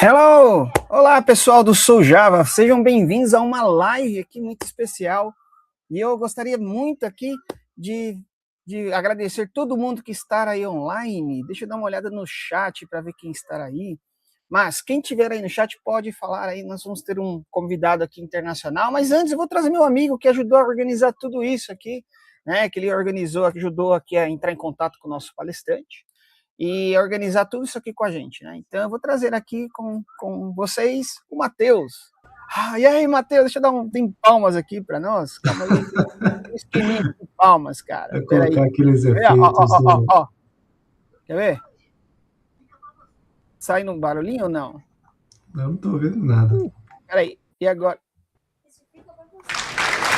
Hello! Olá, pessoal do SouJava. Sejam bem-vindos a uma live aqui muito especial. E eu gostaria muito aqui de agradecer todo mundo que está aí online. Deixa eu dar uma olhada no chat para ver quem está aí. Mas quem tiver aí no chat pode falar aí. Nós vamos ter um convidado aqui internacional. Mas antes eu vou trazer meu amigo que ajudou a organizar tudo isso aqui, né? Que ele organizou, ajudou aqui a entrar em contato com o nosso palestrante e organizar tudo isso aqui com a gente, né? Então eu vou trazer aqui com vocês o Matheus. E aí, Matheus, deixa eu dar tem palmas aqui para nós. Calma aí, um esqueminha de palmas, cara. É colocar aqueles efeitos. Ó. Quer ver? Sai no barulhinho ou não? Eu não tô vendo nada. Peraí, e agora?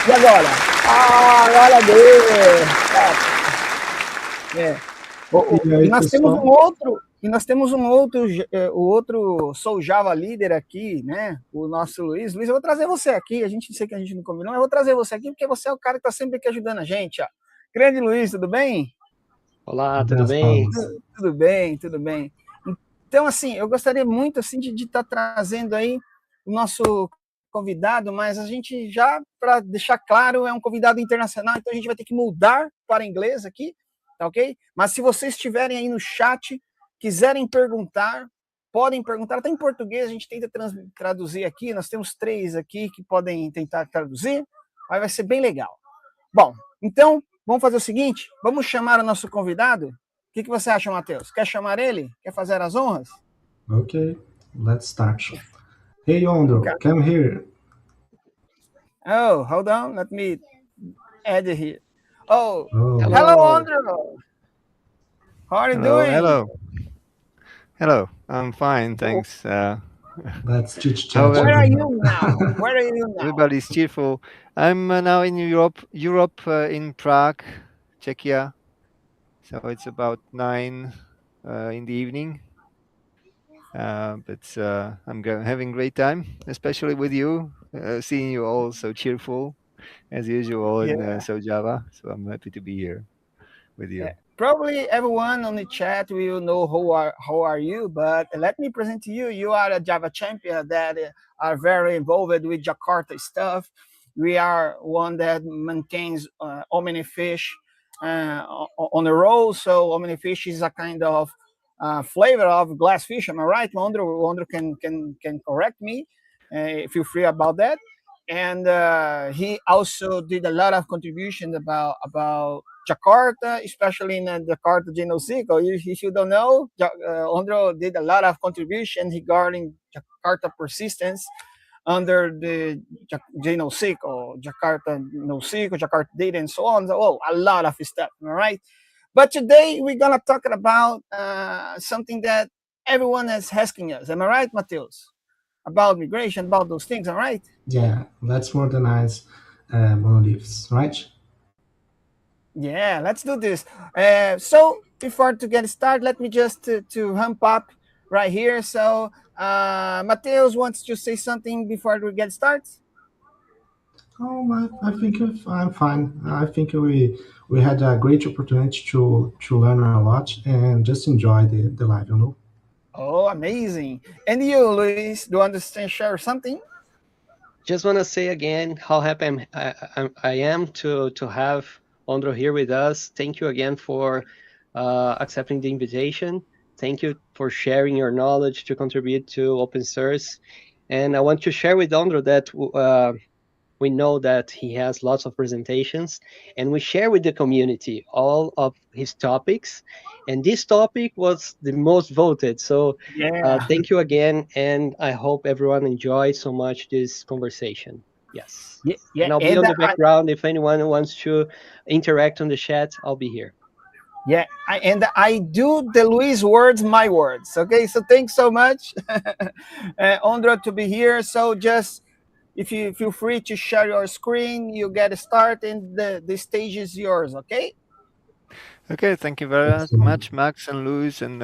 E agora? Glória a Deus! E nós temos um outro, o outro SouJava líder aqui, né? O nosso Luiz. Luiz, eu vou trazer você aqui. A gente sei que a gente não combinou, mas eu vou trazer você aqui porque você é o cara que está sempre aqui ajudando a gente, ó. Grande Luiz, tudo bem? Olá, tudo bem? Tudo bem, tudo bem. Então, assim, eu gostaria muito assim de estar trazendo aí o nosso convidado, mas a gente já, para deixar claro, é um convidado internacional, então a gente vai ter que mudar para inglês aqui, tá ok? Mas se vocês estiverem aí no chat, quiserem perguntar, podem perguntar, até em português a gente tenta traduzir aqui, nós temos 3 aqui que podem tentar traduzir, mas vai ser bem legal. Bom, então, vamos fazer o seguinte, vamos chamar o nosso convidado. O que você acha, Matheus? Quer chamar ele? Quer fazer as honras? Ok, let's start. Hey, Ondro, come here. Oh, hold on. Let me add it here. Hello, Ondro. How are you doing? Hello. I'm fine, thanks. Let's chit-chat. Where are you now? Everybody's cheerful. I'm now in Europe, in Prague, Czechia. So it's about 9 in the evening. But I'm having a great time, especially with you, seeing you all so cheerful as usual in SouJava. So I'm happy to be here with you. Yeah. Probably everyone on the chat will know how are you, but let me present to you. You are a Java champion that are very involved with Jakarta stuff. We are one that maintains Omnifish on the roll. So Omnifish is a kind of flavor of Glassfish. Am I right? Ondro can correct me. Feel free about that. And he also did a lot of contributions about Jakarta, especially in Jakarta Genocico. If you don't know, Ondro did a lot of contributions regarding Jakarta persistence under the Genocico, Jakarta NoSQL, Jakarta data, and so on. So, a lot of stuff, all right? But today we're going to talk about something that everyone is asking us. Am I right, Mateus? About migration, about those things, all right? Yeah, let's modernize monoliths, right? Yeah, let's do this. So before to get started, let me just to ramp up right here. So Mateus wants to say something before we get started. I think I'm fine. I think we had a great opportunity to learn a lot and just enjoy the live, you know. Oh, amazing! And you, Luis, do you understand? Share something? Just want to say again how happy I am to have Ondro here with us. Thank you again for accepting the invitation. Thank you for sharing your knowledge to contribute to open source. And I want to share with Ondro that we know that he has lots of presentations, and we share with the community all of his topics. And this topic was the most voted. So thank you again, and I hope everyone enjoyed so much this conversation. Yes. Yeah, and I'll be on the background. If anyone wants to interact on the chat, I'll be here. Yeah, I do the Luis words, my words. Okay, so thanks so much, Ondro, to be here. So just if you feel free to share your screen, you get started, and the stage is yours. Okay. Okay, thank you very much, Max and Luis, and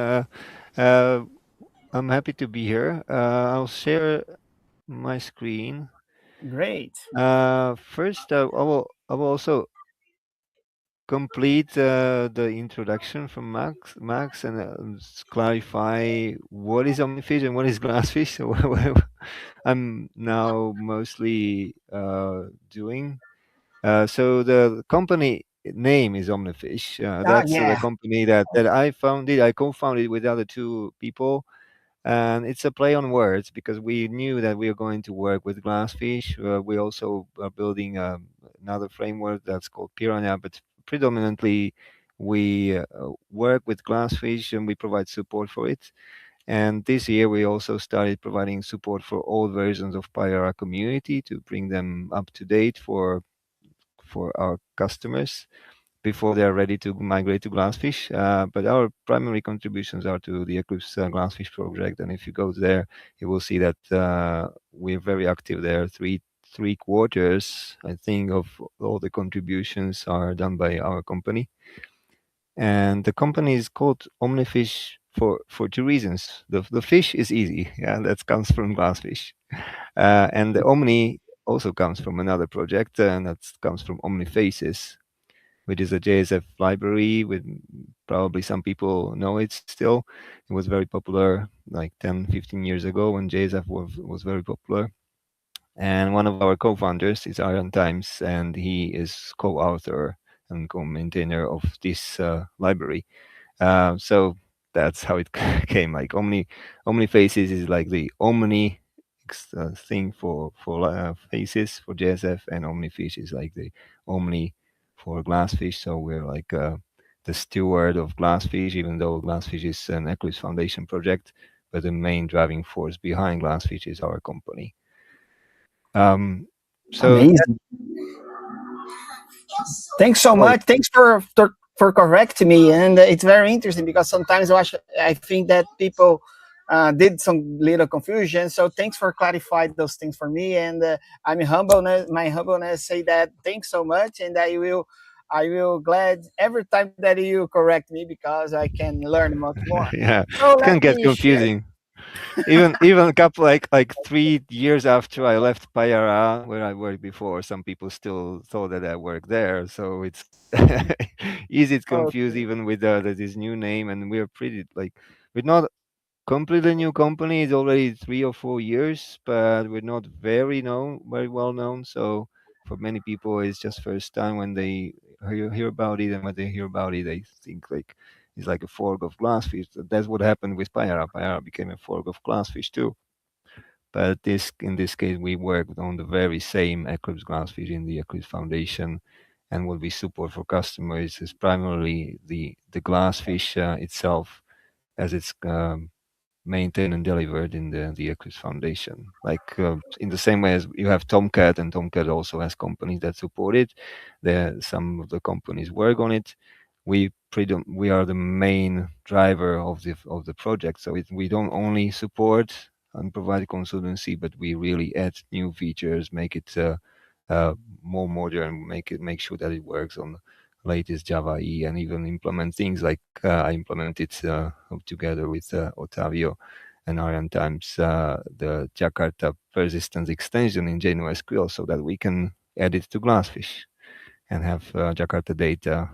I'm happy to be here. I'll share my screen. Great. First, I will also complete the introduction from Max, and clarify what is Omnifish and what is Glassfish. So I'm now mostly doing. So the company name is Omnifish. That's the Yeah. company that I founded. I co-founded with other two people, and it's a play on words because we knew that we are going to work with Glassfish. We also are building another framework that's called Piranha, but predominantly we work with Glassfish and we provide support for it. And this year we also started providing support for all versions of Pyara community to bring them up to date for our customers before they are ready to migrate to Glassfish. But our primary contributions are to the Eclipse Glassfish project. And if you go there, you will see that we're very active there. Three quarters, I think, of all the contributions are done by our company. And the company is called Omnifish for two reasons. The fish is easy, yeah, that comes from Glassfish. And the Omni also comes from another project, and that comes from Omnifaces, which is a JSF library with probably some people know it still. It was very popular like 10, 15 years ago when JSF was very popular. And one of our co-founders is Aaron Times, and he is co-author and co-maintainer of this library. So that's how it came. Like Omnifaces is like the Omni thing for faces for JSF, and Omnifish is like the Omni for Glassfish. So we're like the steward of Glassfish, even though Glassfish is an Eclipse Foundation project, but the main driving force behind Glassfish is our company. So Amazing. Thanks so much. Thanks for correcting me. And it's very interesting because sometimes I think that people did some little confusion. So thanks for clarifying those things for me. And I'm my humbleness say that thanks so much. And I will glad every time that you correct me because I can learn much more. yeah, So it can let get me share. confusing. Even a couple like 3 years after I left Payara, where I worked before, some people still thought that I worked there. So it's easy to confuse Okay. even with this new name. And we're pretty like we're not completely new company. It's already 3 or 4 years, but we're not very well known. So for many people, it's just first time when they hear about it, and when they hear about it, they think like it's like a fork of Glassfish. That's what happened with Payara. Payara became a fork of Glassfish too. But in this case, we worked on the very same Eclipse Glassfish in the Eclipse Foundation, and what we support for customers is primarily the Glassfish itself, as it's maintained and delivered in the Eclipse Foundation. Like in the same way as you have Tomcat, and Tomcat also has companies that support it. Some of the companies work on it. We are the main driver of the project. So we don't only support and provide consultancy, but we really add new features, make it more modern, make sure that it works on latest Java EE, and even implement things like I implemented together with Otavio and Arian Times the Jakarta persistence extension in JNoSQL, so that we can add it to Glassfish and have Jakarta data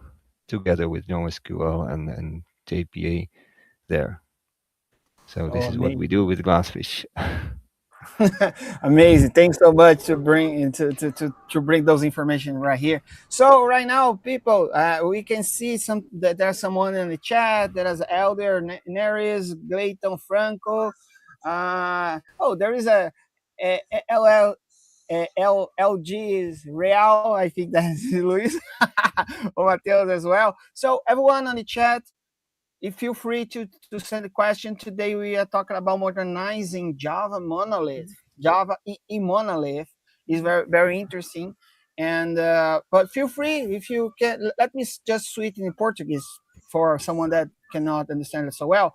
together with NoSQL and JPA there. So this is what we do with Glassfish. Amazing. Thanks so much to bring those information right here. So right now, people, we can see that there's someone in the chat. There is Elder Neres, Gleiton Franco. There is a LL LG Real. I think that's Luis or Mateus as well. So everyone on the chat, feel free to send a question. Today we are talking about modernizing Java monolith. Java EE monolith is very, very interesting. And but feel free, if you can, let me just switch in Portuguese for someone that cannot understand it so well.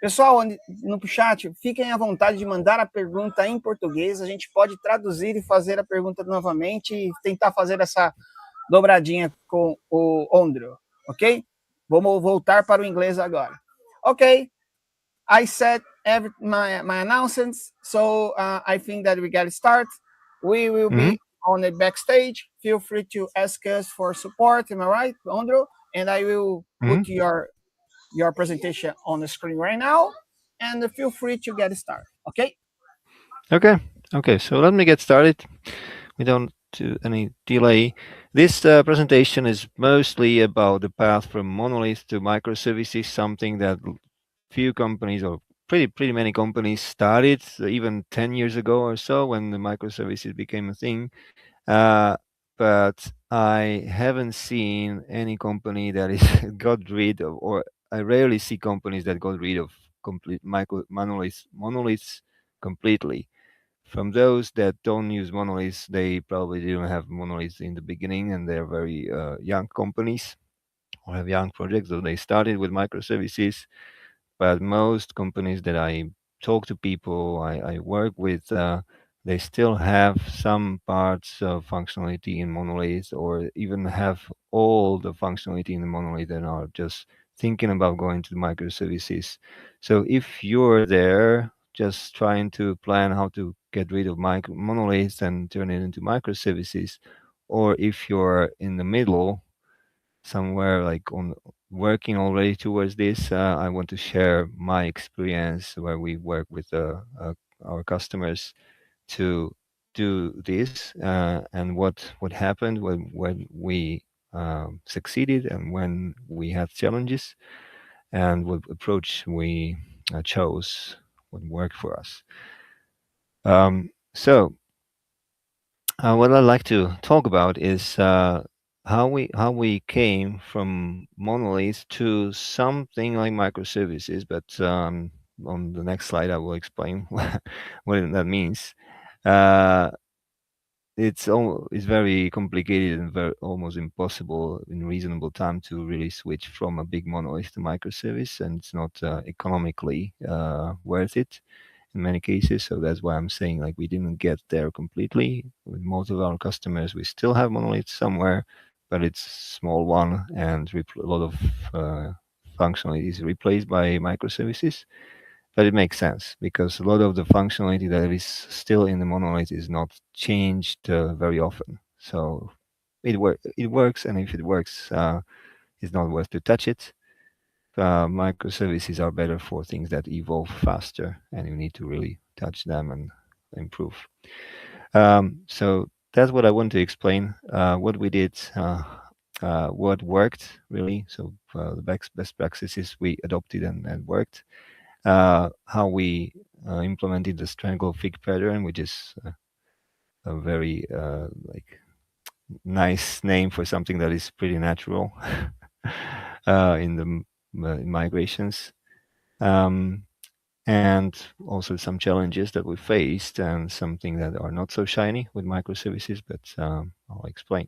Pessoal, no chat, fiquem à vontade de mandar a pergunta em português. A gente pode traduzir e fazer a pergunta novamente e tentar fazer essa dobradinha com o Ondro, ok? Vamos voltar para o inglês agora. Okay, I said my announcements, so I think that we got to start. We will be on the backstage. feel free to ask us for support. Am I right, Ondro? And I will put your presentation on the screen right now, and feel free to get started. Okay. Okay. Okay. So let me get started. We don't do any delay. This presentation is mostly about the path from monolith to microservices, something that few companies or pretty many companies started even 10 years ago or so when the microservices became a thing. But I haven't seen any company that is got rid of, or I rarely see companies that got rid of complete monoliths completely. From those that don't use monoliths, they probably didn't have monoliths in the beginning, and they're very young companies or have young projects. So they started with microservices, but most companies that I talk to people, I work with, they still have some parts of functionality in monolith, or even have all the functionality in the monolith and are just thinking about going to microservices. So if you're there just trying to plan how to get rid of monoliths and turn it into microservices, or if you're in the middle somewhere like on working already towards this, I want to share my experience where we work with our customers to do this, and what happened when we succeeded and when we had challenges, and what approach we chose, what worked for us. So what I'd like to talk about is how we came from monolith to something like microservices. But on the next slide, I will explain what that means. Uh, it's very complicated and almost impossible in reasonable time to really switch from a big monolith to microservice, and it's not economically worth it in many cases. So that's why I'm saying like we didn't get there completely. With most of our customers, we still have monoliths somewhere, but it's small one, and a lot of functionality is replaced by microservices. But it makes sense because a lot of the functionality that is still in the monolith is not changed very often. So it works, and if it works, it's not worth to touch it. Microservices are better for things that evolve faster, and you need to really touch them and improve. So that's what I want to explain. What we did, what worked really. So the best practices we adopted and worked. How we implemented the strangle fig pattern, which is a very like nice name for something that is pretty natural in the migrations, and also some challenges that we faced and something that are not so shiny with microservices, but I'll explain.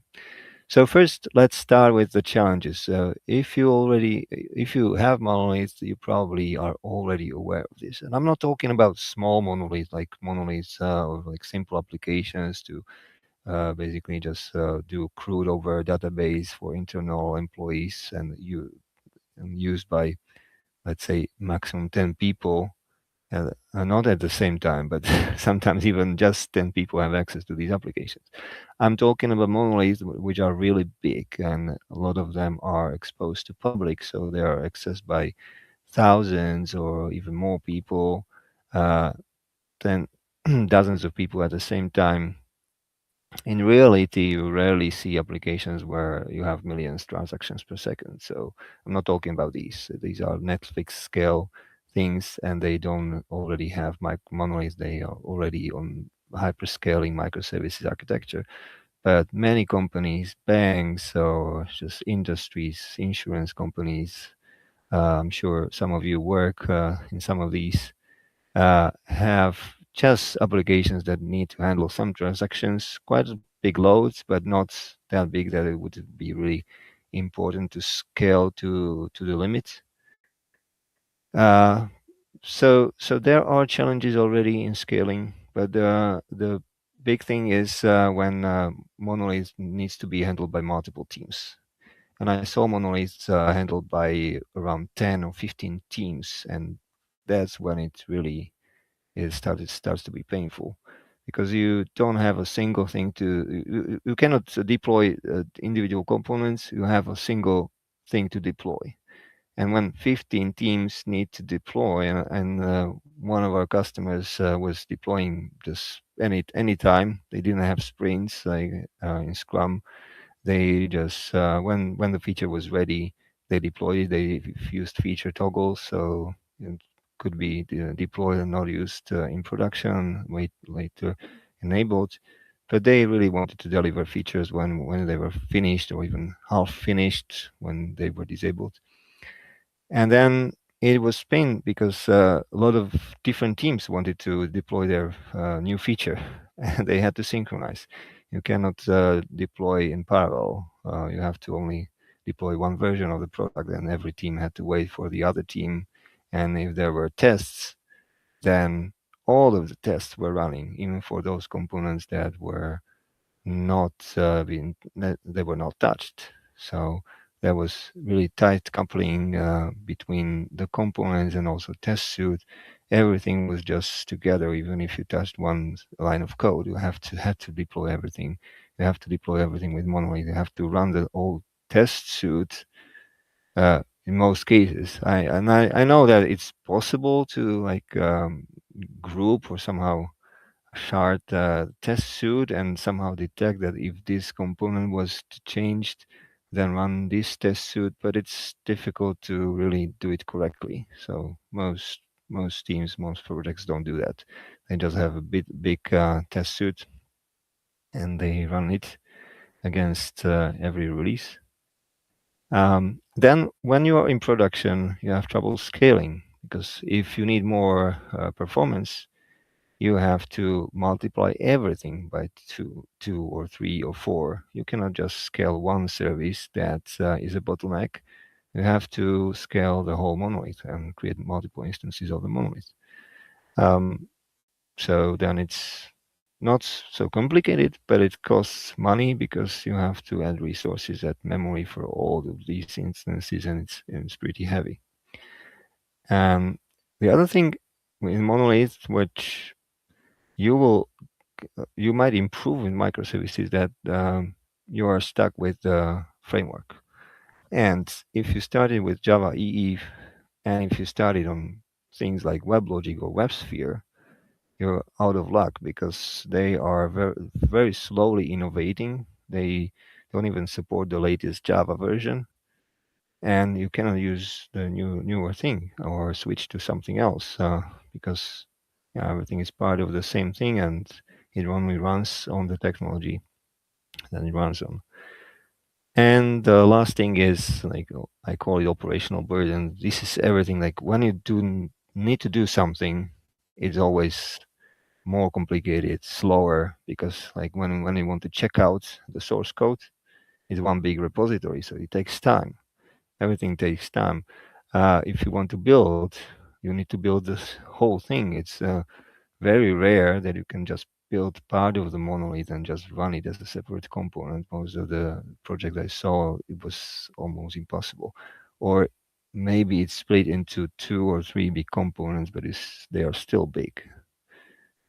So first, let's start with the challenges. If you have monoliths, you probably are already aware of this. And I'm not talking about small monoliths, like monoliths or like simple applications to basically just do CRUD over a database for internal employees and used by, let's say, maximum 10 people. Not at the same time, but sometimes even just 10 people have access to these applications. I'm talking about monoliths which are really big, and a lot of them are exposed to public, so they are accessed by thousands or even more people, then dozens of people at the same time. In reality, you rarely see applications where you have millions transactions per second. So I'm not talking about these. These are Netflix scale things, and they don't already have monoliths. They are already on hyperscaling microservices architecture. But many companies, banks, or just industries, insurance companies, I'm sure some of you work in some of these, have just applications that need to handle some transactions, quite big loads, but not that big that it would be really important to scale to the limit. So there are challenges already in scaling, but the big thing is when monolith needs to be handled by multiple teams. And I saw monoliths handled by around 10 or 15 teams, and that's when it really starts to be painful, because you don't have a single thing you cannot deploy individual components. You have a single thing to deploy. And when 15 teams need to deploy, and one of our customers was deploying just any time, they didn't have sprints like in Scrum. They just when the feature was ready, they deployed it. They used feature toggles, so it could be deployed and not used in production. Wait later enabled, but they really wanted to deliver features when they were finished, or even half finished when they were disabled. And then it was pain because a lot of different teams wanted to deploy their new feature, and they had to synchronize. You cannot deploy in parallel. You have to only deploy one version of the product, and every team had to wait for the other team. And if there were tests, then all of the tests were running, even for those components that were not they were not touched. So there was really tight coupling between the components and also test suite. Everything was just together. Even if you touched one line of code, you had to deploy everything. You have to deploy everything with monolith. You have to run the whole test suite. In most cases, I know that it's possible to group or somehow shard test suite and somehow detect that if this component was changed, then run this test suite, but it's difficult to really do it correctly. So most teams, most projects don't do that. They just have a big test suite, and they run it against every release. Then when you are in production, you have trouble scaling, because if you need more performance, you have to multiply everything by two or three or four. You cannot just scale one service that is a bottleneck. You have to scale the whole monolith and create multiple instances of the monolith. So then it's not so complicated, but it costs money because you have to add resources, add memory for all of these instances, and it's pretty heavy. The other thing in monolith, which you might improve in microservices, that you are stuck with the framework. And if you started with Java EE, and if you started on things like WebLogic or WebSphere, you're out of luck, because they are very, very slowly innovating. They don't even support the latest Java version, and you cannot use the newer thing or switch to something else because everything is part of the same thing, and it only runs on the technology that it runs on. And the last thing is, like, I call it operational burden. This is everything. Like, when you do need to do something, it's always more complicated, slower, because like when you want to check out the source code, it's one big repository, so it takes time. Everything takes time. If you want to build, you need to build this whole thing. It's very rare that you can just build part of the monolith and just run it as a separate component. Most of the projects I saw, it was almost impossible. Or maybe it's split into 2 or 3 big components, but they are still big,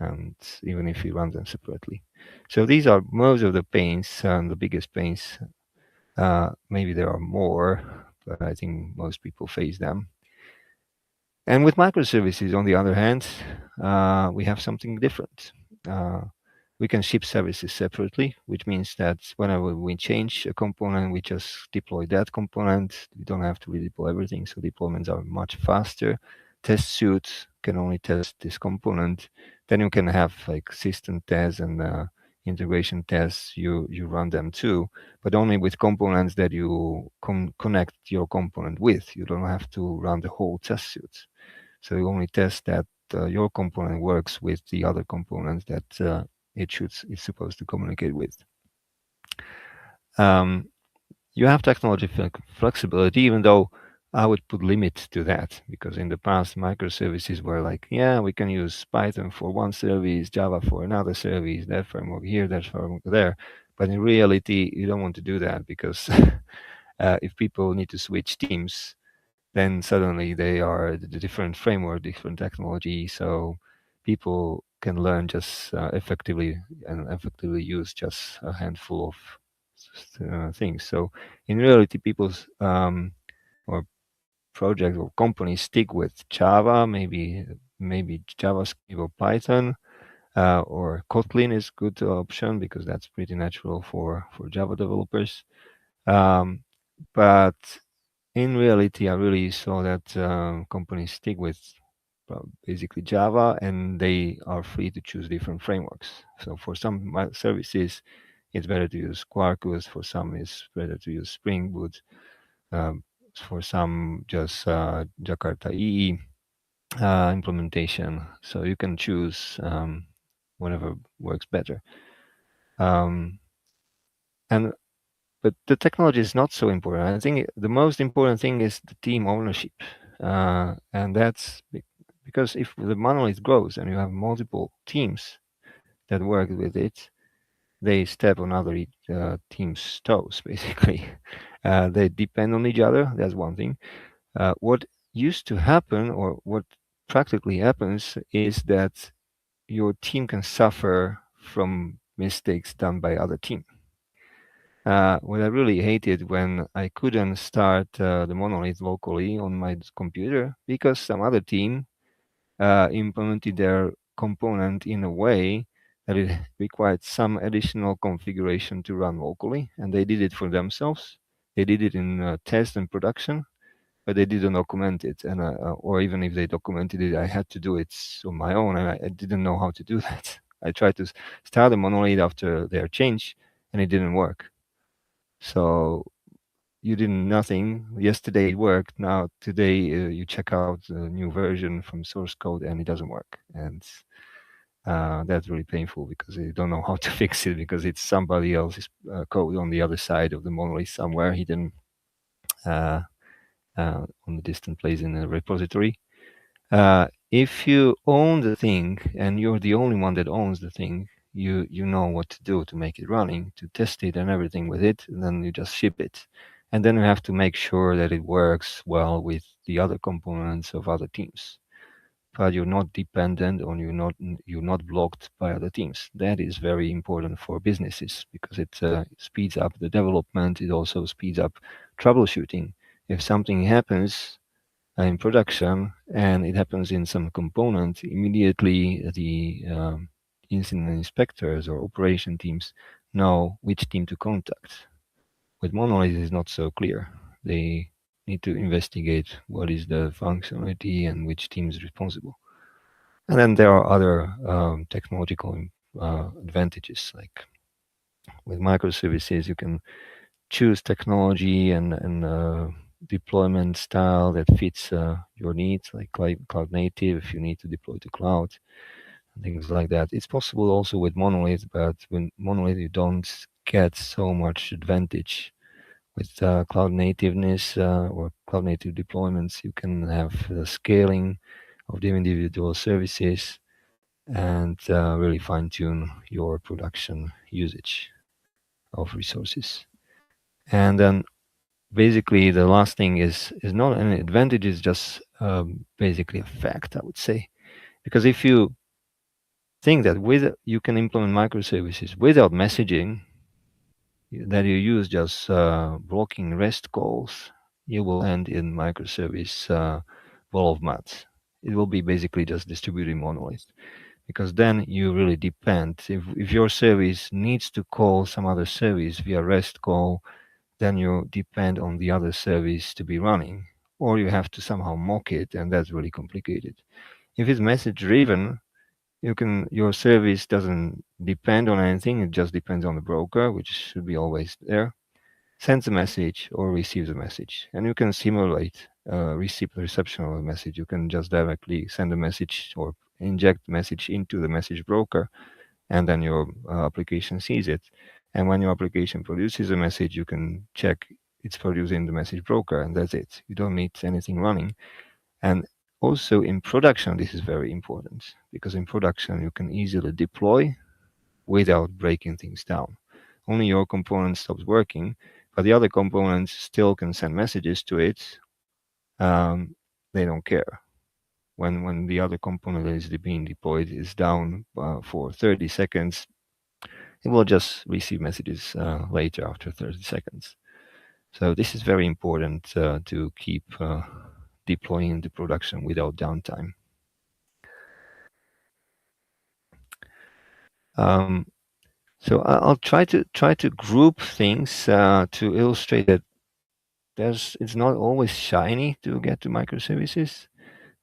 and even if you run them separately. So these are most of the pains, and the biggest pains. Maybe there are more, but I think most people face them. And with microservices, on the other hand, we have something different. We can ship services separately, which means that whenever we change a component, we just deploy that component. We don't have to redeploy everything, so deployments are much faster. Test suites can only test this component. Then you can have like system tests and integration tests. You run them too, but only with components that you connect your component with. You don't have to run the whole test suite. So you only test that your component works with the other components that it's supposed to communicate with. You have technology flexibility, even though I would put limits to that, because in the past microservices were like, yeah, we can use Python for one service, Java for another service, that framework here, that framework there. But in reality, you don't want to do that, because if people need to switch teams, then suddenly they are the different framework, different technology. So people can learn just effectively use just a handful of things. So in reality, people's or projects or companies stick with Java, maybe JavaScript or Python, or Kotlin is good option because that's pretty natural for Java developers. But in reality, I really saw that companies stick with basically Java, and they are free to choose different frameworks. So for some services, it's better to use Quarkus. For some, it's better to use Spring Boot. Um, for some, just Jakarta EE implementation. So you can choose whatever works better. And but the technology is not so important. I think the most important thing is the team ownership, and that's because if the monolith grows and you have multiple teams that work with it, they step on other teams' toes. Basically, they depend on each other. That's one thing. What used to happen, or what practically happens, is that your team can suffer from mistakes done by other team. What I really hated when I couldn't start the monolith locally on my computer because some other team implemented their component in a way that it required some additional configuration to run locally, and they did it for themselves. They did it in test and production, but they didn't document it, and or even if they documented it, I had to do it on my own, and I didn't know how to do that. I tried to start a monolith after their change, and it didn't work. So you did nothing. Yesterday it worked. Now today you check out the new version from source code and it doesn't work, and that's really painful because you don't know how to fix it because it's somebody else's code on the other side of the monolith somewhere hidden on the distant place in a repository. If you own the thing and you're the only one that owns the thing, you know what to do to make it running, to test it and everything with it, and then you just ship it. And then you have to make sure that it works well with the other components of other teams. But you're not dependent on you're not blocked by other teams. That is very important for businesses because it speeds up the development. It also speeds up troubleshooting. If something happens in production and it happens in some component, immediately the incident inspectors or operation teams know which team to contact. With monolith, it's not so clear. They need to investigate what is the functionality and which team is responsible. And then there are other technological advantages, like with microservices, you can choose technology and deployment style that fits your needs, like cloud native if you need to deploy to cloud, and things like that. It's possible also with monolith, but with monolith you don't get so much advantage. With cloud nativeness or cloud native deployments, you can have the scaling of the individual services and really fine tune your production usage of resources. And then basically the last thing is not an advantage, it's just basically a fact, I would say. Because if you think that you can implement microservices without messaging, that you use just blocking REST calls, you will end in microservice wall of mud. It will be basically just distributing monolith. Because then you really depend. If your service needs to call some other service via REST call, then you depend on the other service to be running, or you have to somehow mock it, and that's really complicated. If it's message driven, your service doesn't depend on anything, it just depends on the broker, which should be always there, sends a message or receives a message, and you can simulate reception of a message. You can just directly send a message or inject message into the message broker, and then your application sees it. And when your application produces a message, you can check it's producing the message broker, and that's it. You don't need anything running. And also in production, this is very important because in production, you can easily deploy without breaking things down. Only your component stops working, but the other components still can send messages to it. They don't care. when the other component that is being deployed is down for 30 seconds, it will just receive messages later after 30 seconds. So this is very important to keep deploying into production without downtime. So I'll try to group things to illustrate that it's not always shiny to get to microservices,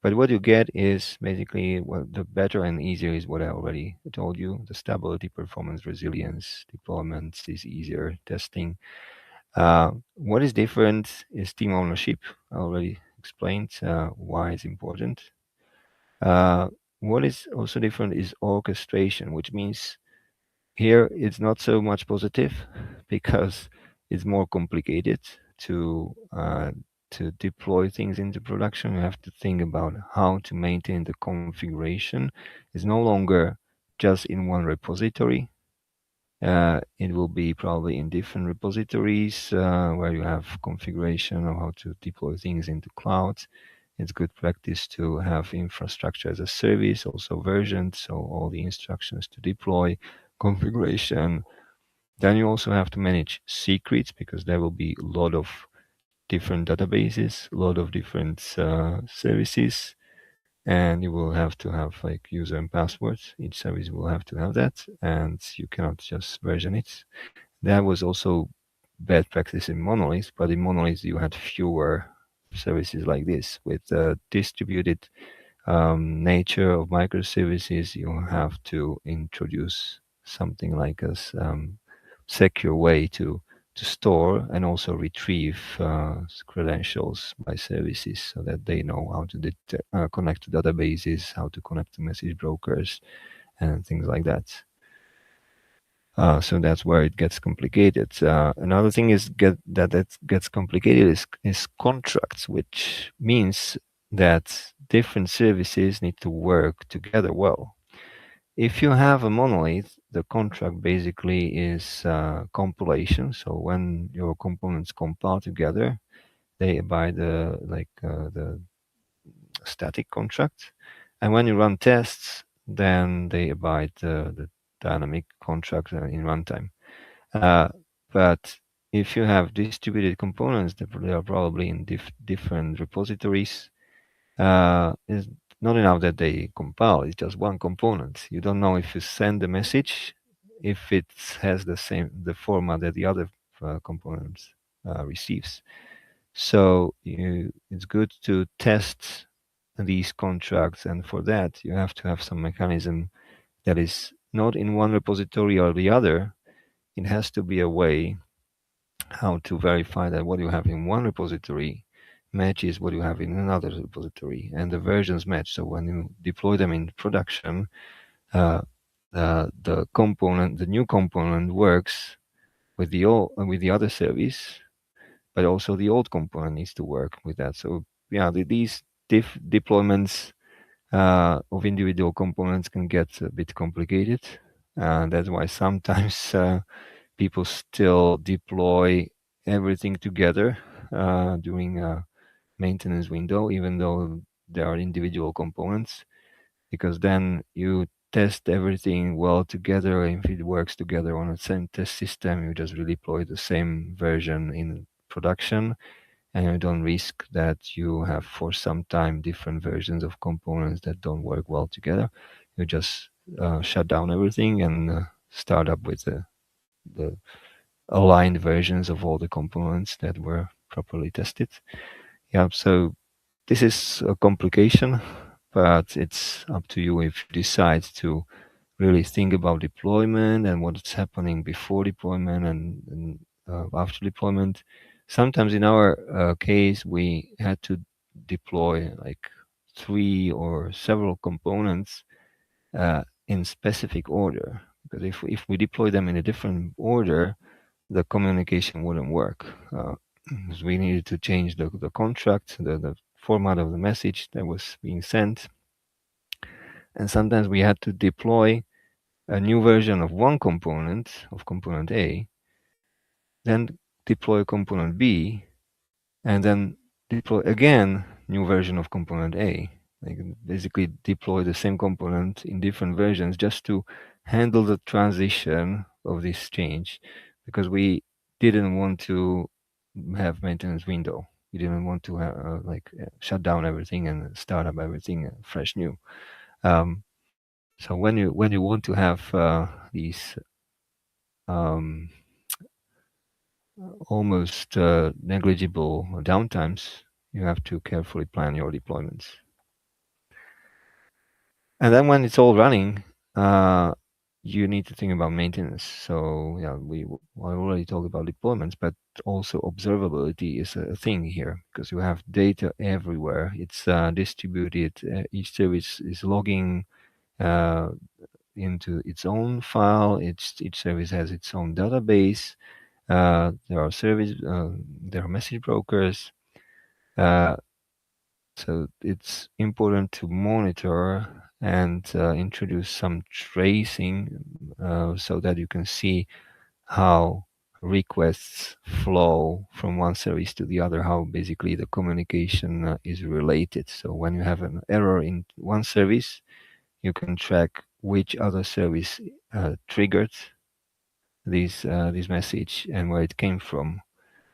but what you get is basically the better and easier is what I already told you. The stability, performance, resilience, deployment is easier, testing. What is different is team ownership. I already explained why it's important. What is also different is orchestration, which means here it's not so much positive because it's more complicated to deploy things into production. You have to think about how to maintain the configuration. It's no longer just in one repository. It will be probably in different repositories where you have configuration of how to deploy things into clouds. It's good practice to have infrastructure as a service, also versioned, so all the instructions to deploy, configuration. Then you also have to manage secrets because there will be a lot of different databases, a lot of different services, and you will have to have like user and passwords. Each service will have to have that, and you cannot just version it. That was also bad practice in monoliths, but in monoliths you had fewer services like this. With the distributed nature of microservices, you have to introduce something like a secure way to store and also retrieve credentials by services so that they know how to connect to databases, how to connect to message brokers, and things like that. So that's where it gets complicated. Another thing is that gets complicated is contracts, which means that different services need to work together well. If you have a monolith, the contract basically is compilation. So when your components compile together, they abide the static contract, and when you run tests, then they abide the dynamic contract in runtime. But if you have distributed components, they are probably in different repositories. It's not enough that they compile. It's just one component. You don't know if you send the message, if it has the format that the other component receives. So it's good to test these contracts, and for that you have to have some mechanism that is not in one repository or the other. It has to be a way how to verify that what you have in one repository matches what you have in another repository, and the versions match. So when you deploy them in production, the new component works with the other service, but also the old component needs to work with that. So yeah, these deployments of individual components can get a bit complicated. That's why sometimes people still deploy everything together during a maintenance window, even though there are individual components, because then you test everything well together. If it works together on the same test system, you just redeploy the same version in production, and you don't risk that you have for some time different versions of components that don't work well together. You just shut down everything and start up with the aligned versions of all the components that were properly tested. Yeah, so this is a complication, but it's up to you if you decide to really think about deployment and what's happening before deployment and after deployment. Sometimes in our case, we had to deploy like 3 or several components in specific order, because if we deploy them in a different order, the communication wouldn't work. Because we needed to change the contract, the format of the message that was being sent, and sometimes we had to deploy a new version of one component, of component A, then deploy component B, and then deploy again new version of component A. like basically deploy the same component in different versions just to handle the transition of this change, because we didn't want to have maintenance window. We didn't want to shut down everything and start up everything fresh new. Um, so when you want to have these um, almost negligible downtimes, you have to carefully plan your deployments. And then when it's all running, you need to think about maintenance. So yeah, I already talked about deployments, but also observability is a thing here, because you have data everywhere. It's distributed. Each service is logging uh, into its own file. Each service has its own database. There are message brokers. So it's important to monitor and introduce some tracing so that you can see how requests flow from one service to the other, how basically the communication is related. So when you have an error in one service, you can track which other service triggered this message and where it came from,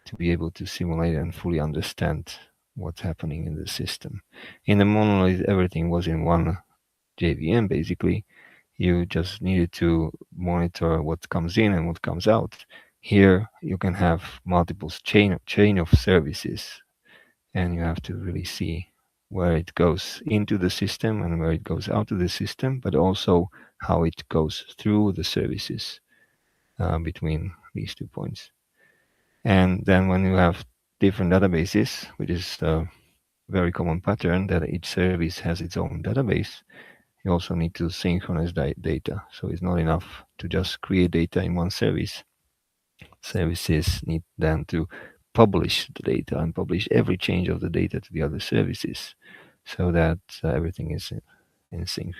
to be able to simulate and fully understand what's happening in the system. In the monolith, everything was in one JVM, basically. You just needed to monitor what comes in and what comes out. Here, you can have multiple chain of services, and you have to really see where it goes into the system and where it goes out of the system, but also how it goes through the services between these 2 points. And then when you have different databases, which is a very common pattern that each service has its own database, you also need to synchronize data. So it's not enough to just create data in one service. Services need then to publish the data and publish every change of the data to the other services, so that everything is in sync.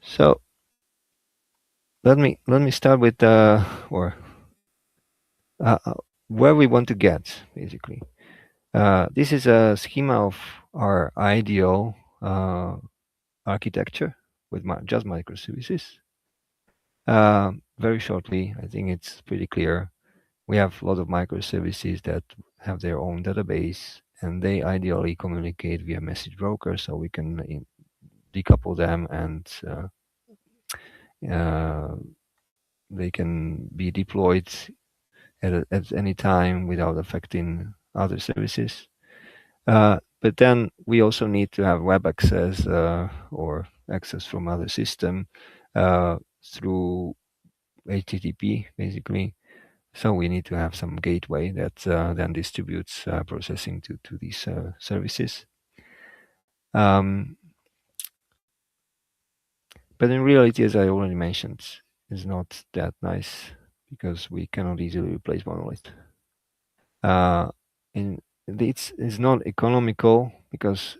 So let me start with where we want to get, basically. This is a schema of our ideal architecture with just microservices. Very shortly, I think it's pretty clear. We have a lot of microservices that have their own database, and they ideally communicate via message broker, so we can decouple them, and they can be deployed at any time without affecting other services. But then we also need to have web access or access from other system through HTTP, basically. So we need to have some gateway that then distributes processing to these services. But in reality, as I already mentioned, it's not that nice, because we cannot easily replace monolith. It's not economical, because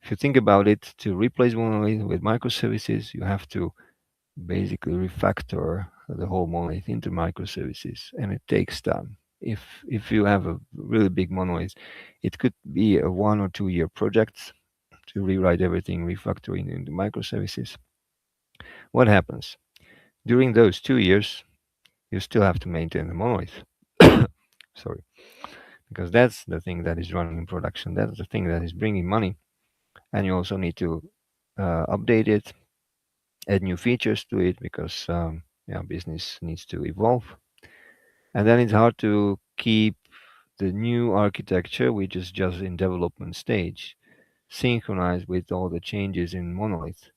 if you think about it, to replace monolith with microservices, you have to basically refactor the whole monolith into microservices, and it takes time. If you have a really big monolith, it could be a 1 or 2 year project to rewrite everything, refactoring into microservices. What happens? During those 2 years, you still have to maintain the monolith. Sorry. Because that's the thing that is running in production. That's the thing that is bringing money. And you also need to update it, add new features to it, because business needs to evolve. And then it's hard to keep the new architecture, which is just in development stage, synchronized with all the changes in monolith.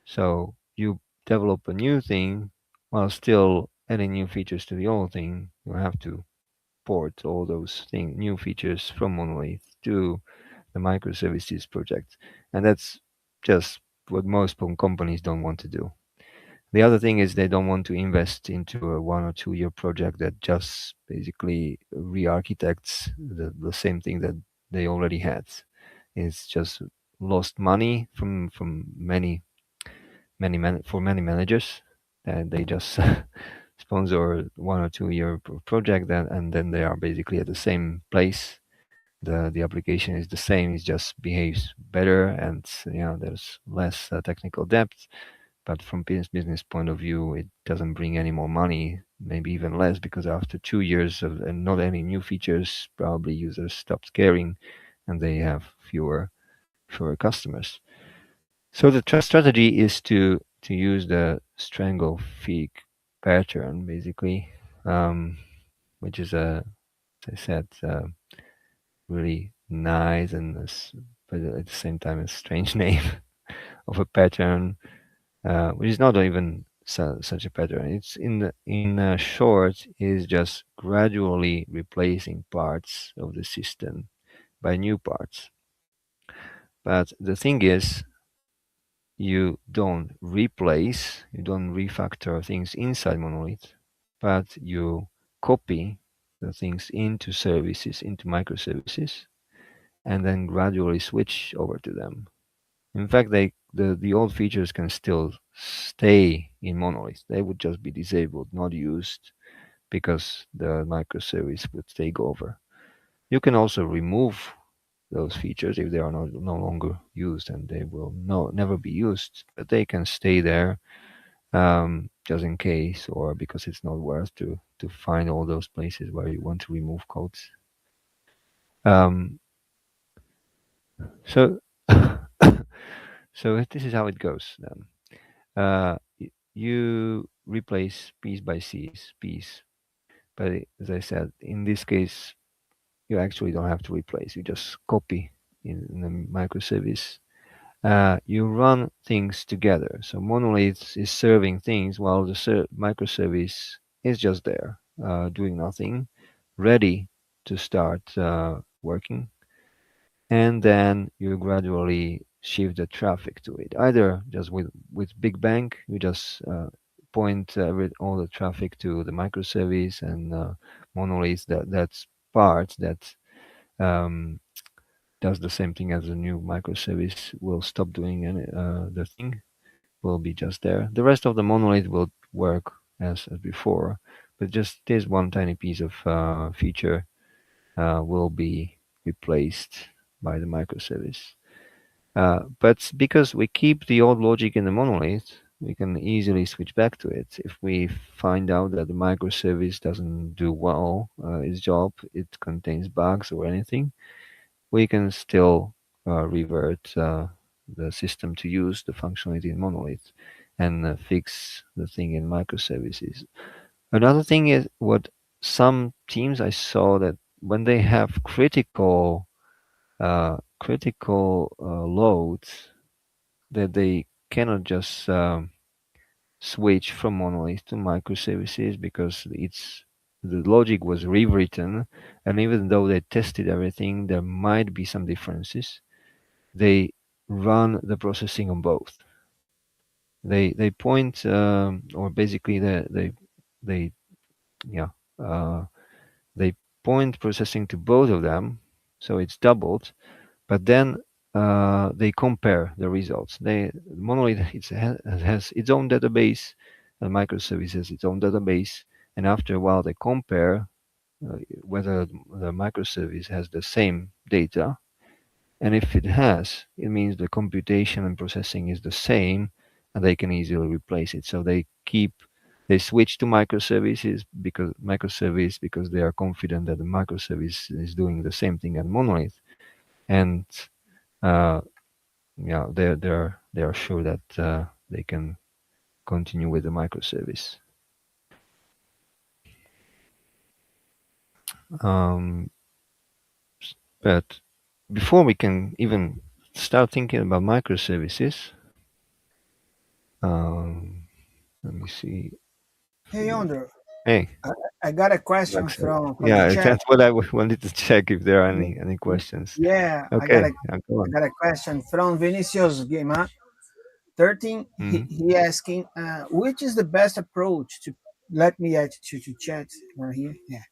So you develop a new thing while still adding new features to the old thing. You have to port all those new features from monolith to the microservices project. And that's just what most companies don't want to do. The other thing is they don't want to invest into a 1 or 2 year project that just basically re-architects the same thing that they already had. It's just lost money from many managers, and they just sponsor 1 or 2 year project, and then they are basically at the same place the application is the same. It just behaves better, and there's less technical depth. But from business point of view, it doesn't bring any more money, maybe even less, because after 2 years of and not any new features, probably users stopped caring, and they have fewer customers. So the strategy is to use the strangle fig pattern, basically, which is as I said, really nice and but at the same time a strange name of a pattern, which is not even such a pattern. It's in short is just gradually replacing parts of the system by new parts. But the thing is, you don't replace, you don't refactor things inside monolith, but you copy the things into services, into microservices, and then gradually switch over to them. In fact, the old features can still stay in monolith. They would just be disabled, not used, because the microservice would take over. You can also remove those features if they are no longer used, and they will never be used, but they can stay there just in case, or because it's not worth to find all those places where you want to remove codes. So so this is how it goes then. You replace piece by piece, but as I said, in this case, you actually don't have to replace. You just copy in the microservice. You run things together. So monolith is serving things while the microservice is just there, doing nothing, ready to start working. And then you gradually shift the traffic to it. Either just with Big Bang, you just point all the traffic to the microservice, and monolith that's part that um, does the same thing as a new microservice will stop doing the thing, will be just there. The rest of the monolith will work as before, but just this one tiny piece of feature will be replaced by the microservice. But because we keep the old logic in the monolith, we can easily switch back to it. If we find out that the microservice doesn't do well its job, it contains bugs or anything, we can still revert the system to use the functionality in monolith and fix the thing in microservices. Another thing is what some teams I saw, that when they have critical loads, that they cannot just switch from monolith to microservices because the logic was rewritten, and even though they tested everything, there might be some differences. They run the processing on both. They point or basically they yeah they point processing to both of them, so it's doubled. But then they compare the results. Monolith has its own database, and microservice has its own database, and after a while they compare whether the microservice has the same data, and if it has, it means the computation and processing is the same, and they can easily replace it. So they switch to microservices because they are confident that the microservice is doing the same thing as monolith, and they are sure that they can continue with the microservice. But before we can even start thinking about microservices, let me see. Hey, Ondro. Hey, I got a question Alexa. from Yeah, the chat. that's what I wanted to check if there are any questions. Yeah, Okay, go I on. got a question from Vinicius Gema 13. He asking, which is the best approach to, let me add to chat right here. Yeah.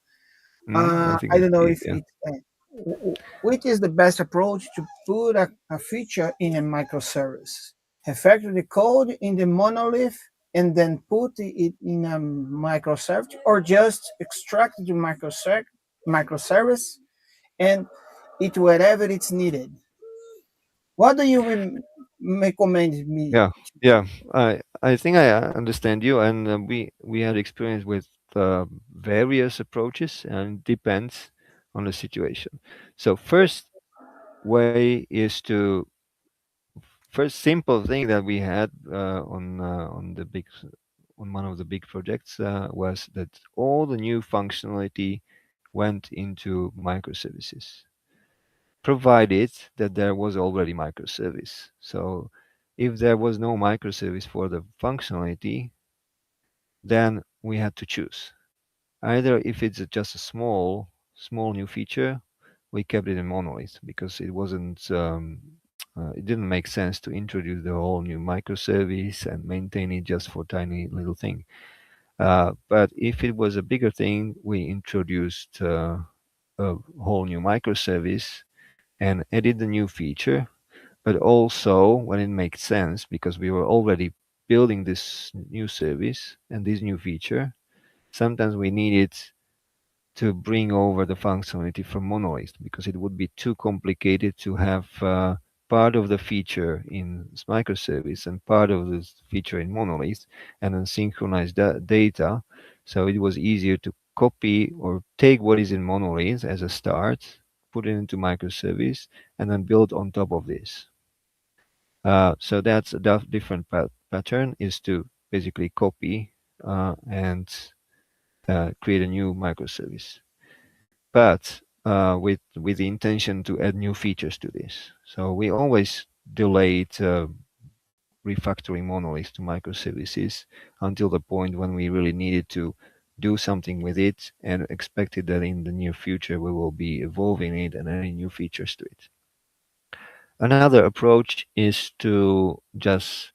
I think I don't know it, if yeah. it, which is the best approach to put a feature in a microservice? Refactor the code in the monolith and then put it in a microservice, or just extract the microservice and it wherever it's needed. What do you recommend me? Yeah, yeah. I think I understand you, and we had experience with various approaches, and depends on the situation. So first way is to first simple thing that we had on the big on one of the big projects was that all the new functionality went into microservices, provided that there was already microservice. So if there was no microservice for the functionality, then we had to choose. Either if it's just a small new feature, we kept it in monolith because it didn't make sense to introduce the whole new microservice and maintain it just for tiny little thing. But if it was a bigger thing, we introduced a whole new microservice and added the new feature. But also when it makes sense, because we were already building this new service and this new feature, sometimes we needed to bring over the functionality from monolith because it would be too complicated to have part of the feature in microservice and part of the feature in monolith and then synchronize that data. So it was easier to copy or take what is in monolith as a start, put it into microservice, and then build on top of this. So that's a different pattern, is to basically copy and create a new microservice, but with the intention to add new features to this. So we always delayed refactoring monoliths to microservices until the point when we really needed to do something with it and expected that in the near future we will be evolving it and adding new features to it. Another approach is to just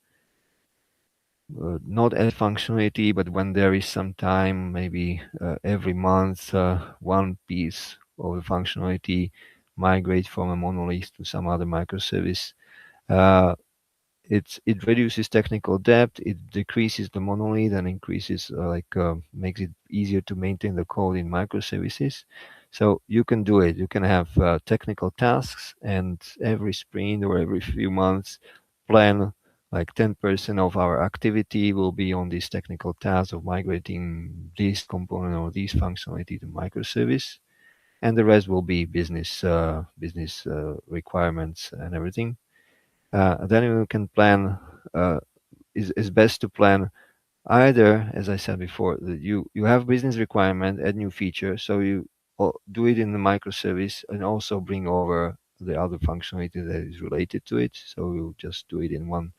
not add functionality, but when there is some time, maybe every month, one piece of the functionality migrate from a monolith to some other microservice. Uh, it reduces technical debt, it decreases the monolith, and increases makes it easier to maintain the code in microservices. So you can do it. You can have technical tasks, and every sprint or every few months plan like 10% of our activity will be on this technical task of migrating this component or this functionality to microservice, and the rest will be business requirements and everything. Then you can plan. Is best to plan either, as I said before, that you have business requirement, add new feature, so you do it in the microservice and also bring over the other functionality that is related to it. So you just do it in one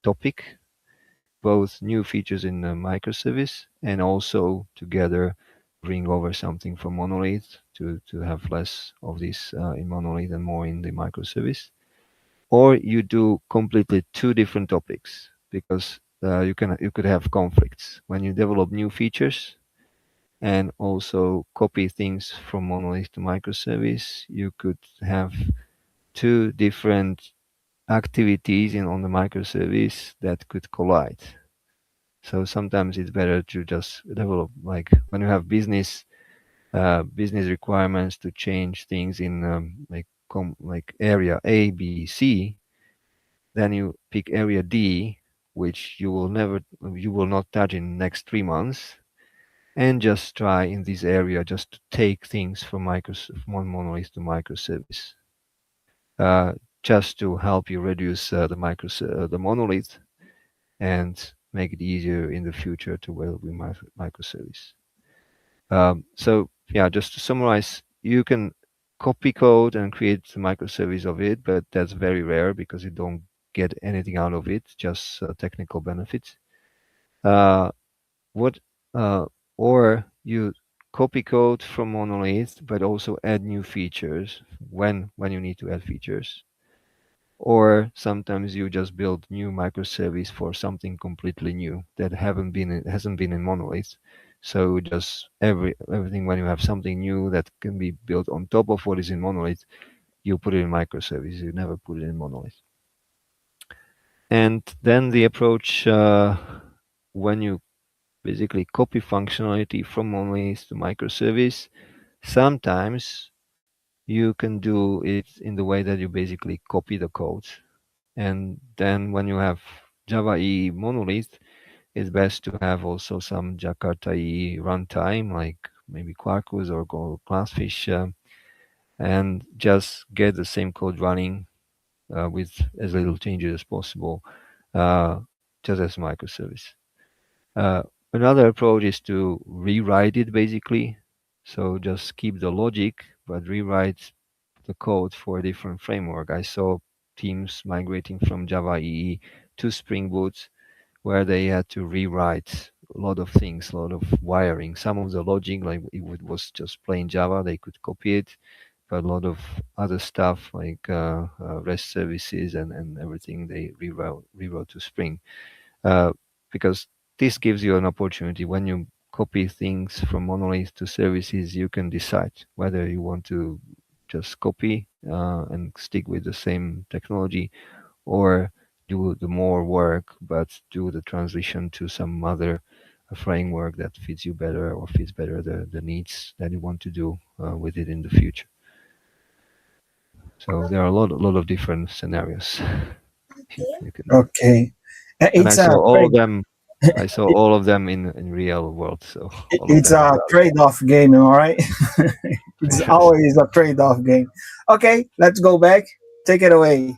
topic, both new features in the microservice and also together bring over something from monolith to have less of this in monolith and more in the microservice. Or you do completely two different topics, because you could have conflicts when you develop new features and also copy things from monolith to microservice. You could have two different activities on the microservice that could collide. So sometimes it's better to just develop, like when you have business requirements to change things in like area A, B, C. Then you pick area D, which you will not touch in the next 3 months, and just try in this area just to take things from from one monolith to microservice, uh, just to help you reduce the monolith and make it easier in the future to build with microservice. So yeah, just to summarize, you can copy code and create a microservice of it, but that's very rare because you don't get anything out of it, just technical benefits. Uh, what or you copy code from monolith, but also add new features when you need to add features. Or sometimes you just build new microservice for something completely new that hasn't been in monolith. So just everything, when you have something new that can be built on top of what is in monolith, you put it in microservice. You never put it in monolith. And then the approach when you basically copy functionality from monolith to microservice, sometimes you can do it in the way that you basically copy the code. And then when you have Java EE monolith, it's best to have also some Jakarta EE runtime, like maybe Quarkus or Go Glassfish, and just get the same code running with as little changes as possible, uh, just as microservice. Uh, Another approach is to rewrite it basically. So just keep the logic, but rewrite the code for a different framework. I saw teams migrating from Java EE to Spring Boot where they had to rewrite a lot of things, a lot of wiring. Some of the logic, like it was just plain Java, they could copy it, but a lot of other stuff like REST services and everything, they rewrote to Spring. Uh, because this gives you an opportunity when you copy things from monolith to services, you can decide whether you want to just copy and stick with the same technology, or do the more work but do the transition to some other framework that fits you better or fits better the needs that you want to do with it in the future. So there are a lot of different scenarios you can do. Okay. And I It's a saw all of trade. them. I saw all of them in real world. So all of It's them are a valid. trade-off game, all right. It's Yes. always a trade-off game. Okay, let's go back. Take it away.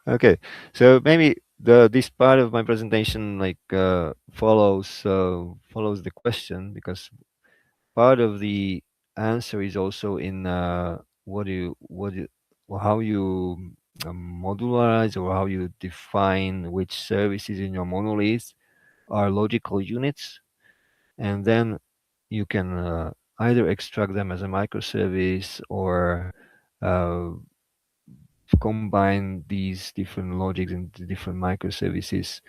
Okay. So maybe the this part of my presentation like follows the question, because part of the answer is also in or how you modularize, or how you define which services in your monolith are logical units, and then you can either extract them as a microservice or uh, combine these different logics into different microservices.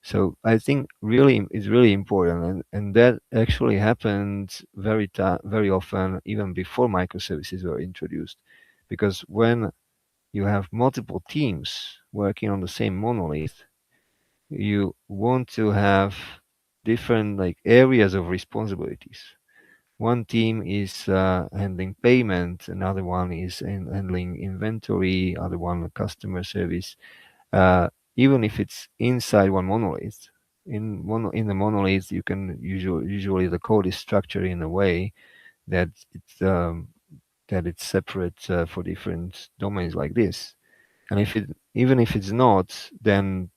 So I think really it's really important, and that actually happened very often even before microservices were introduced, because when you have multiple teams working on the same monolith, you want to have different like areas of responsibilities. One team is handling payment, another one is handling inventory, other one customer service. Uh, Even if it's inside one monolith, in the monolith, you can usually the code is structured in a way that it's separate for different domains like this. And even if it's not, then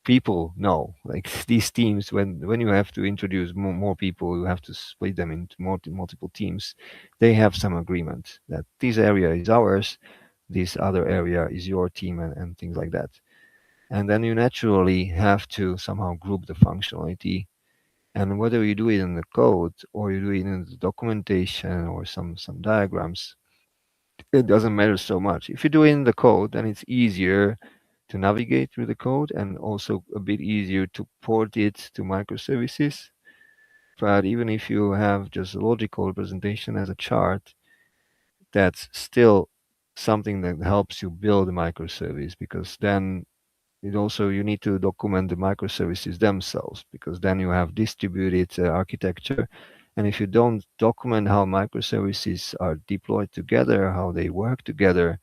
people know, like these teams, when you have to introduce more people, you have to split them into multiple teams. They have some agreement that this area is ours, this other area is your team, and things like that. And then you naturally have to somehow group the functionality. And whether you do it in the code or you do it in the documentation or some diagrams, it doesn't matter so much. If you do it in the code, then it's easier to navigate through the code and also a bit easier to port it to microservices. But even if you have just a logical representation as a chart, that's still something that helps you build a microservice, because then you need to document the microservices themselves, because then you have distributed architecture. And if you don't document how microservices are deployed together, how they work together,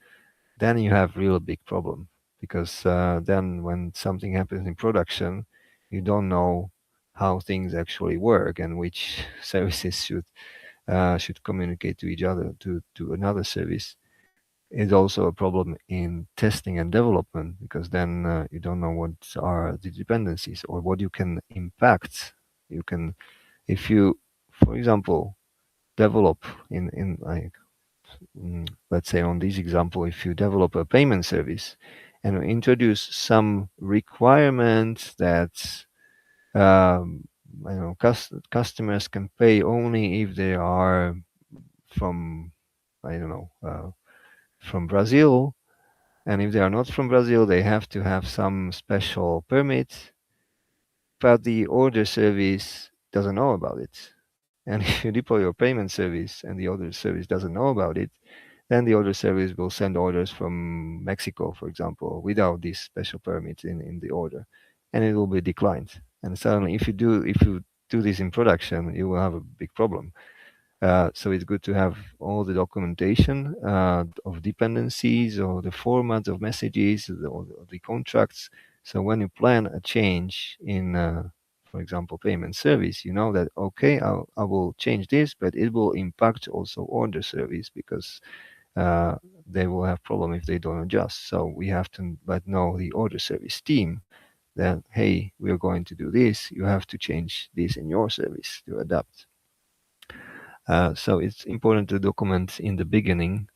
then you have real big problem, because then when something happens in production, you don't know how things actually work and which services should communicate to each other to another service. Is also a problem in testing and development, because then you don't know what are the dependencies or what you can impact. You can, if you, for example, develop in like let's say on this example, if you develop a payment service and introduce some requirements that I don't know, customers can pay only if they are from, I don't know, from Brazil. And if they are not from Brazil, they have to have some special permit, but the order service doesn't know about it. And if you deploy your payment service and the order service doesn't know about it, then the order service will send orders from Mexico, for example, without this special permit in the order, and it will be declined. And suddenly, if you do this in production, you will have a big problem. So it's good to have all the documentation of dependencies or the formats of messages or the contracts. So when you plan a change in, for example, payment service, you know that, okay, I will change this, but it will impact also order service because they will have problem if they don't adjust. So we have to let know the order service team that, hey, we are going to do this. You have to change this in your service to adapt. So it's important to document in the beginning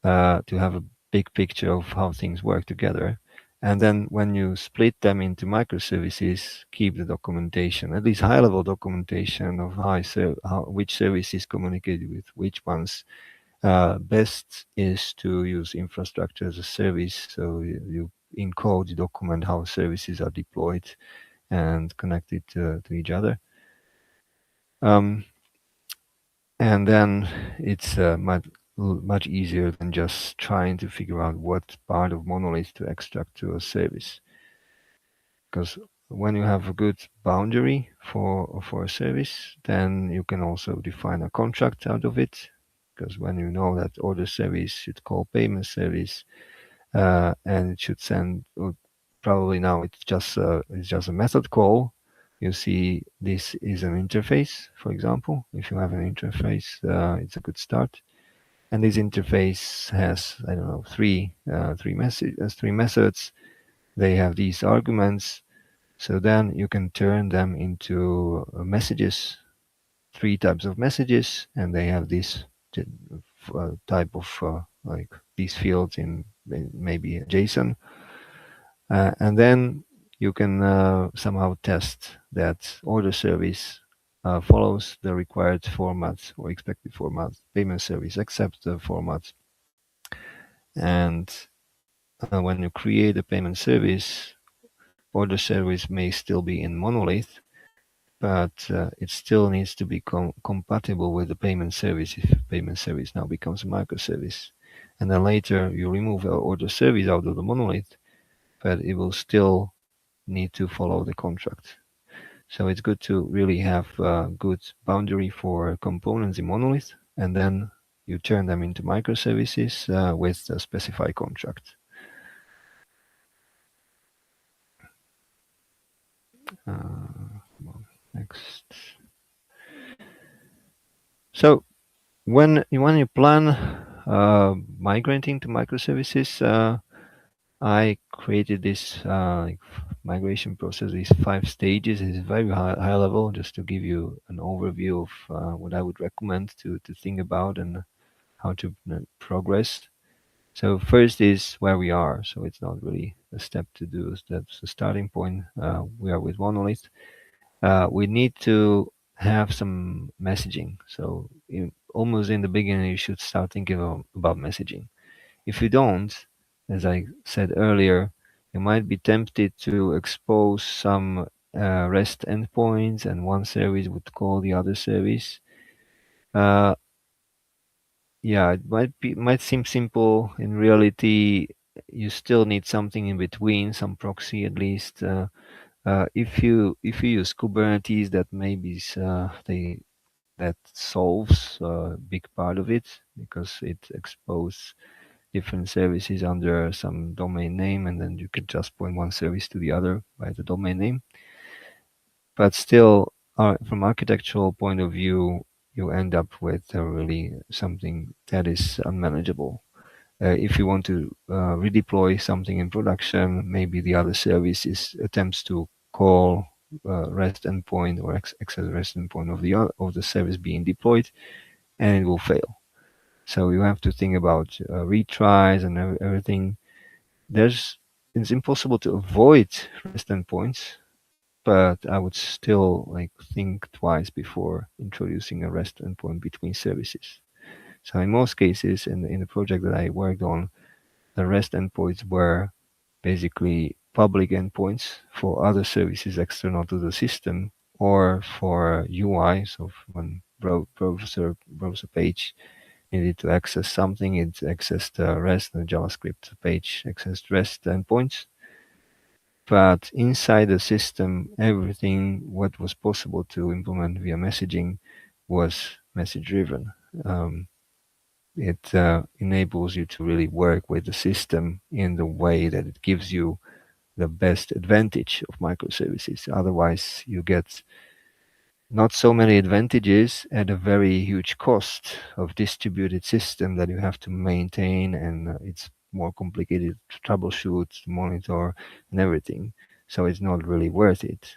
to have a big picture of how things work together. And then when you split them into microservices, keep the documentation, at least high-level documentation of which services communicate with which ones. Best is to use infrastructure as a service. So you in code, you document how services are deployed and connected to each other. And then it's much easier than just trying to figure out what part of monolith to extract to a service. Because when you have a good boundary for a service, then you can also define a contract out of it. Because when you know that order service should call payment service, and it should send, probably now it's just a method call. You see this is an interface, for example. If you have an interface, it's a good start. And this interface has, I don't know, three methods. They have these arguments. So then you can turn them into messages, 3 types of messages, and they have this type of like these fields in maybe JSON. And then you can somehow test that order service follows the required format or expected format. Payment service accepts the format. And when you create a payment service, order service may still be in monolith, but it still needs to be compatible with the payment service if payment service now becomes a microservice. And then later you remove order service out of the monolith, but it will still need to follow the contract. So it's good to really have a good boundary for components in monolith, and then you turn them into microservices with a specified contract. Next. So when you plan migrating to microservices, I created this migration process, these 5 stages. It's very high level, just to give you an overview of what I would recommend to think about and how to progress. So first is where we are. So it's not really a step to do. That's the starting point. We are with monolith. We need to have some messaging. So almost in the beginning, you should start thinking about messaging. If you don't, as I said earlier, you might be tempted to expose some REST endpoints, and one service would call the other service. Yeah, it might seem simple. In reality, you still need something in between, some proxy at least. If you use Kubernetes, that maybe that solves a big part of it, because it exposes different services under some domain name, and then you can just point one service to the other by the domain name. But still, from architectural point of view, you end up with really something that is unmanageable. If you want to redeploy something in production, maybe the other service attempts to call REST endpoint or access REST endpoint of the service being deployed, and it will fail. So you have to think about retries and everything. It's impossible to avoid REST endpoints, but I would still think twice before introducing a REST endpoint between services. So in most cases, in the project that I worked on, the REST endpoints were basically public endpoints for other services external to the system, or for UI. So when browser page needed to access something, it accessed REST, and the JavaScript page accessed REST endpoints. But inside the system, everything what was possible to implement via messaging was message driven. It enables you to really work with the system in the way that it gives you the best advantage of microservices. Otherwise, you get not so many advantages at a very huge cost of distributed system that you have to maintain, and it's more complicated to troubleshoot, to monitor, and everything. So it's not really worth it.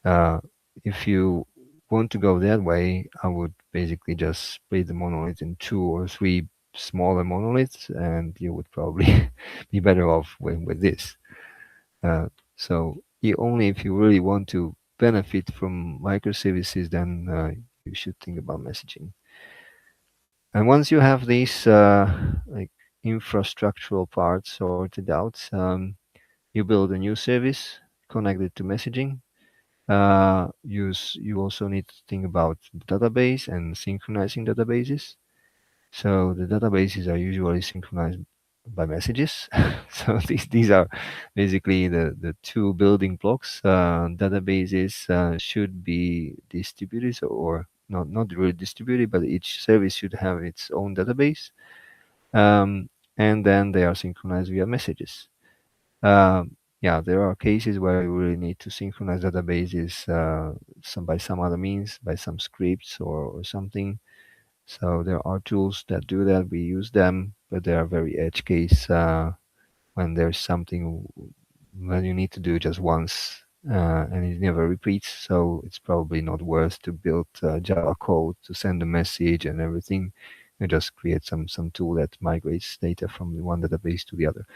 Uh, if you want to go that way, I would basically just split the monolith in 2 or 3 smaller monoliths, and you would probably be better off with this. So only if you really want to benefit from microservices, then you should think about messaging. And once you have these like infrastructural parts sorted out, you build a new service connected to messaging. You also need to think about the database and synchronizing databases. So the databases are usually synchronized by messages. So these are basically the two building blocks. Databases should be distributed, or not really distributed, but each service should have its own database. And then they are synchronized via messages. Yeah, there are cases where you really need to synchronize databases by some other means, by some scripts or something. So there are tools that do that. We use them, but they are very edge case when there's something when you need to do just once and it never repeats. So it's probably not worth to build Java code to send a message and everything. You just create some tool that migrates data from the one database to the other.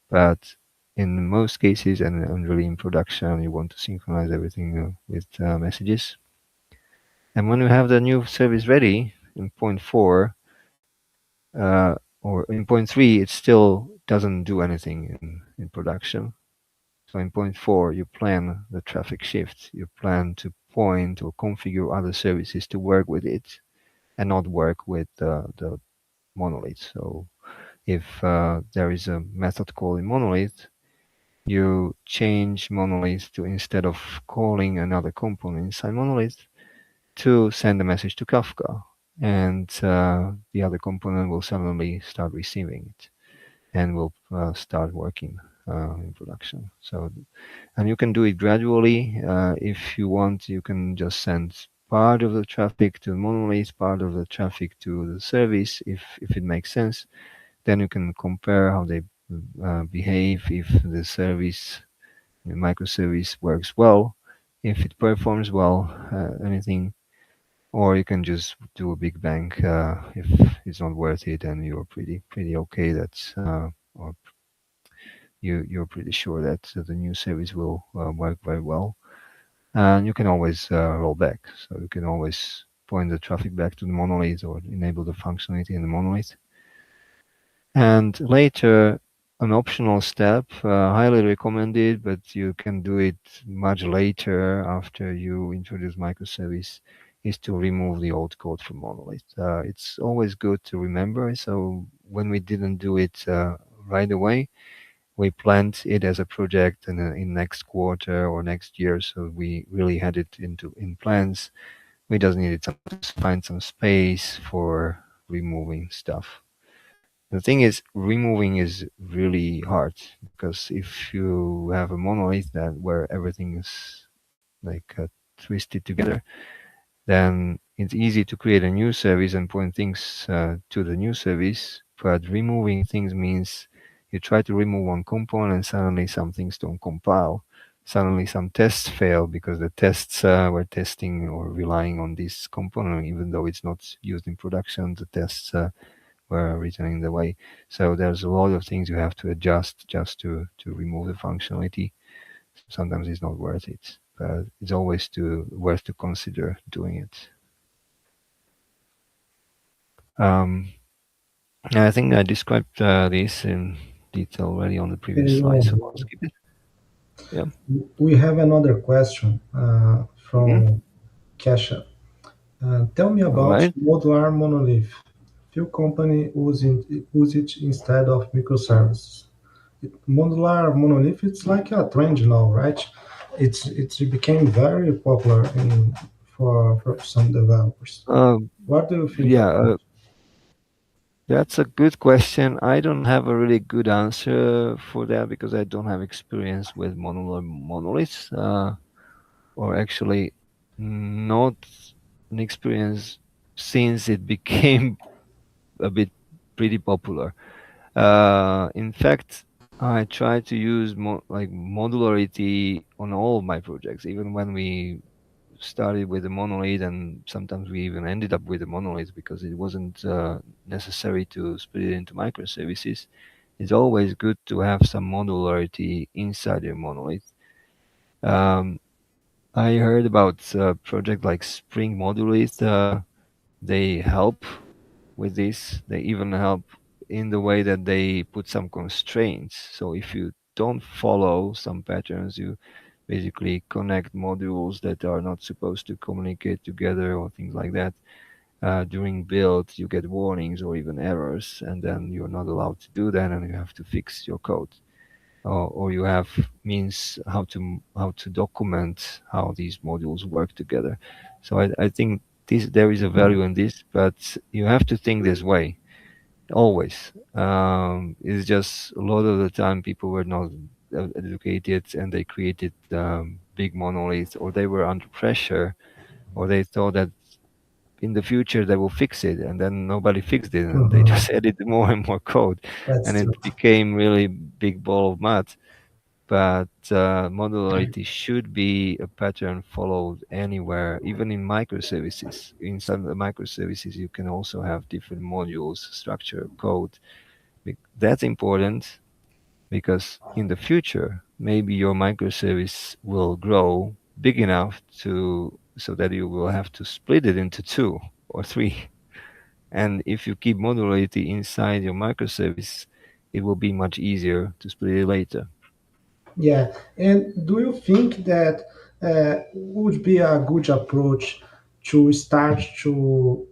But in most cases, and really in production, you want to synchronize everything with messages. And when you have the new service ready in point 4, or in point 3, it still doesn't do anything in production. So in point 4, you plan the traffic shift. You plan to point or configure other services to work with it and not work with the monolith. So if there is a method call in monolith, you change monolith to, instead of calling another component inside monolith, to send a message to Kafka, and the other component will suddenly start receiving it and will start working in production. So, and you can do it gradually. If you want, you can just send part of the traffic to the monolith, part of the traffic to the service, if it makes sense. Then you can compare how they behave, if the service, the microservice works well, if it performs well, anything. Or you can just do a big bang if it's not worth it, and you're pretty okay that or you're pretty sure that the new service will work very well. And you can always roll back. So you can always point the traffic back to the monolith or enable the functionality in the monolith. And later, an optional step, highly recommended, but you can do it much later after you introduce microservice, is to remove the old code from monolith. It's always good to remember. So when we didn't do it right away, we planned it as a project in next quarter or next year. So we really had it in plans. We just needed to find some space for removing stuff. The thing is, removing is really hard, because if you have a monolith where everything is like twisted together, then it's easy to create a new service and point things to the new service. But removing things means you try to remove one component and suddenly some things don't compile. Suddenly some tests fail because the tests were testing or relying on this component, even though it's not used in production. The tests were written in the way. So there's a lot of things you have to adjust just to remove the functionality. Sometimes it's not worth it, but it's always worth to consider doing it. I think I described this in detail already on the previous slide, so I'll skip it. Yeah. We have another question from Kesha. Tell me about modular monolith. Few companies use it instead of microservices. Modular monolith, it's like a trend now, right? It became very popular for some developers. What do you think Yeah, about? that's a good question. I don't have a really good answer for that because I don't have experience with modular monoliths, or actually not an experience since it became a bit pretty popular. In fact, I try to use like modularity on all of my projects, even when we started with a monolith, and sometimes we even ended up with a monolith because it wasn't necessary to split it into microservices. It's always good to have some modularity inside your monolith. Um, I heard about a project like Spring Monolith. They help with this. They even help in the way that they put some constraints. So if you don't follow some patterns, you basically connect modules that are not supposed to communicate together or things like that. During build, you get warnings or even errors, and then you're not allowed to do that, and you have to fix your code. Or you have means how to document how these modules work together. So I think there is a value in this, but you have to think this way always. It's just a lot of the time people were not educated and they created big monoliths, or they were under pressure, or they thought that in the future they will fix it, and then nobody fixed it, and they Mhm. just added more and more code, and That's it true. became really big ball of mud. But modularity should be a pattern followed anywhere, even in microservices. Inside the microservices, you can also have different modules, structure, code. That's important because in the future, maybe your microservice will grow big enough to so that you will have to split it into two or three. And if you keep modularity inside your microservice, it will be much easier to split it later. Yeah, and do you think that would be a good approach to start to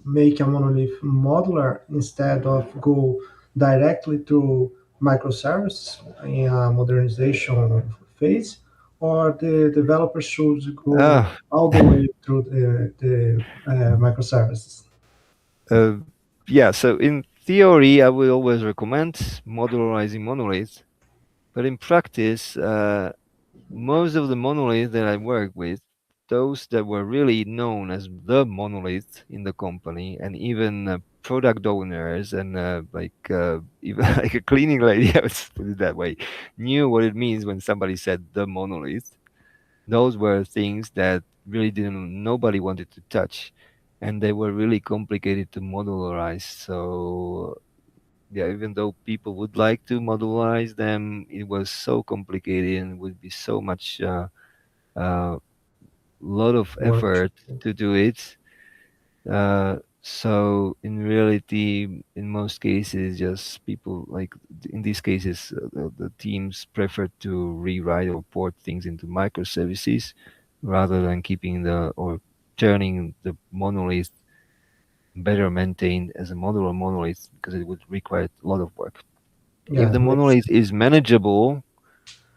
make a monolith modular instead of go directly to microservices in a modernization phase, or the developer should go Ah, all the way through the microservices? Uh, yeah, so in theory, I would always recommend modularizing monoliths, but in practice, most of the monoliths that I work with, those that were really known as the monolith in the company, and even product owners and even like a cleaning lady, I would put it that way, knew what it means when somebody said the monolith. Those were things that really didn't nobody wanted to touch, and they were really complicated to modularize. So yeah, even though people would like to modularize them, it was so complicated and would be so much uh, lot of Work. effort to do it. So in reality, in most cases, just people like in these cases, the teams prefer to rewrite or port things into microservices rather than keeping the or turning the monolith better maintained as a modular monolith because it would require a lot of work. If Yeah, the makes monolith sense. is manageable,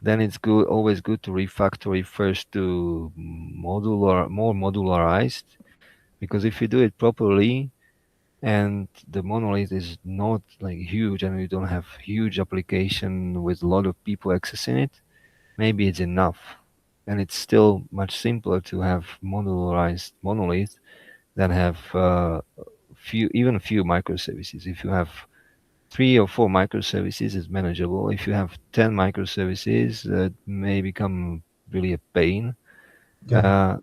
then it's good always good to refactor it first to more modularized, because if you do it properly and the monolith is not like huge and you don't have huge application with a lot of people accessing it, maybe it's enough. And it's still much simpler to have modularized monolith than have few microservices. If you have 3 or 4 microservices, it's manageable. If you have 10 microservices, that may become really a pain. Yeah, Uh,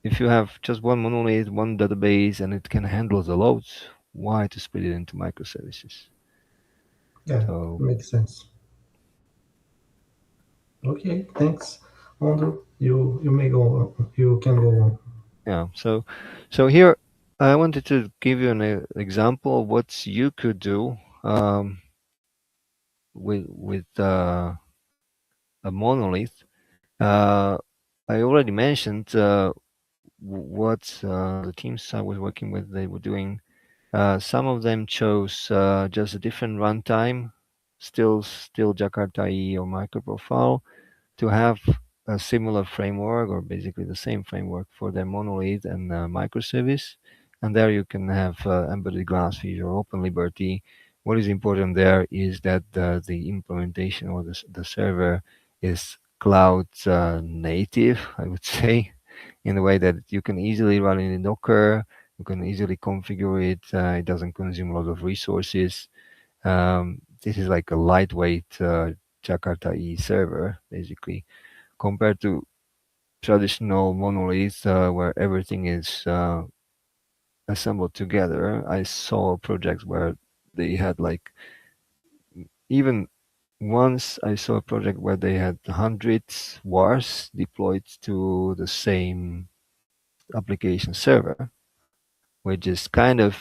if you have just one monolith, one database, and it can handle the loads, why to split it into microservices? yeah, So makes sense. Okay, thanks, Ondro. You may go on. You can go on. yeah, so here I wanted to give you an example of what you could do with a monolith. Uh, I already mentioned what the teams I was working with they were doing. Some of them chose just a different runtime, still Jakarta EE or microprofile, to have a similar framework or basically the same framework for their monolith and microservice. and there you can have embedded Glassfish or OpenLiberty. What is important there is that the implementation or the server is cloud native, I would say, in the way that you can easily run it in Docker, you can easily configure it, it doesn't consume a lot of resources. This is like a lightweight Jakarta EE server, basically, compared to traditional monoliths where everything is assembled together. I saw projects where they had like, even once I saw a project where they had hundreds VARs deployed to the same application server, which is kind of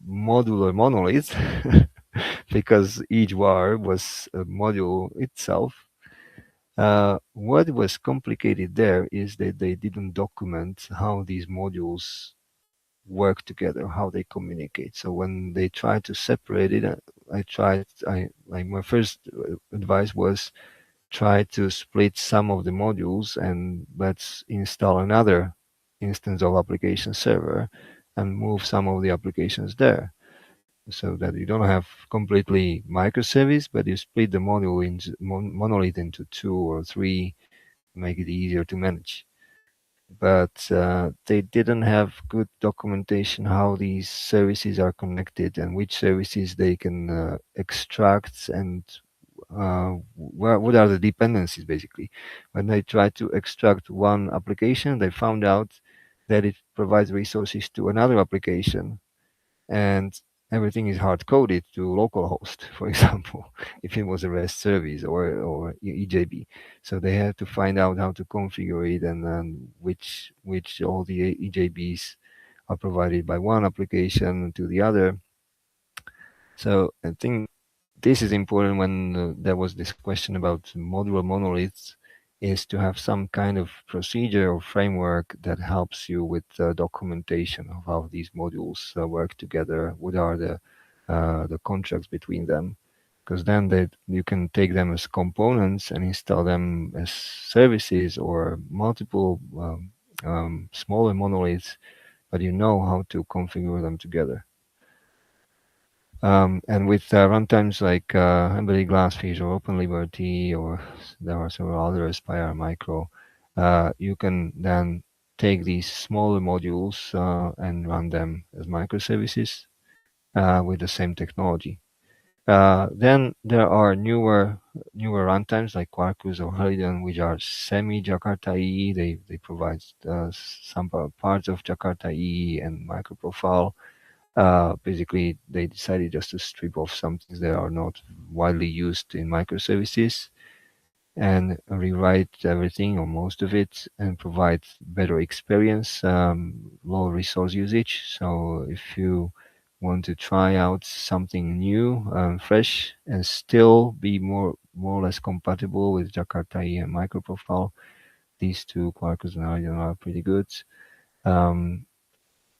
modular monolith because each VAR was a module itself. What was complicated there is that they didn't document how these modules work together, how they communicate. So when they tried to separate it, my first advice was try to split some of the modules and let's install another instance of application server and move some of the applications there, so that you don't have completely microservice, but you split the module into monolith into 2 or 3, make it easier to manage. But they didn't have good documentation how these services are connected and which services they can extract, and what are the dependencies, basically. When they tried to extract one application, they found out that it provides resources to another application, and everything is hard coded to localhost, for example, if it was a REST service or EJB. So they had to find out how to configure it, and then which all the EJBs are provided by one application to the other. So I think this is important when there was this question about modular monoliths, is to have some kind of procedure or framework that helps you with documentation of how these modules work together, what are the contracts between them, because then you can take them as components and install them as services or multiple smaller monoliths, but you know how to configure them together. And with runtimes like embedded Glassfish or OpenLiberty, or there are several others, Spire Micro, you can then take these smaller modules and run them as microservices with the same technology. Then there are newer runtimes like Quarkus or Helidon, which are semi-Jakarta EE. They provide some parts of Jakarta EE and microprofile. Basically, they decided just to strip off some things that are not widely used in microservices and rewrite everything or most of it and provide better experience, low resource usage. So if you want to try out something new, fresh, and still be more or less compatible with Jakarta EE and microprofile, these two, Quarkus and Helidon, are pretty good.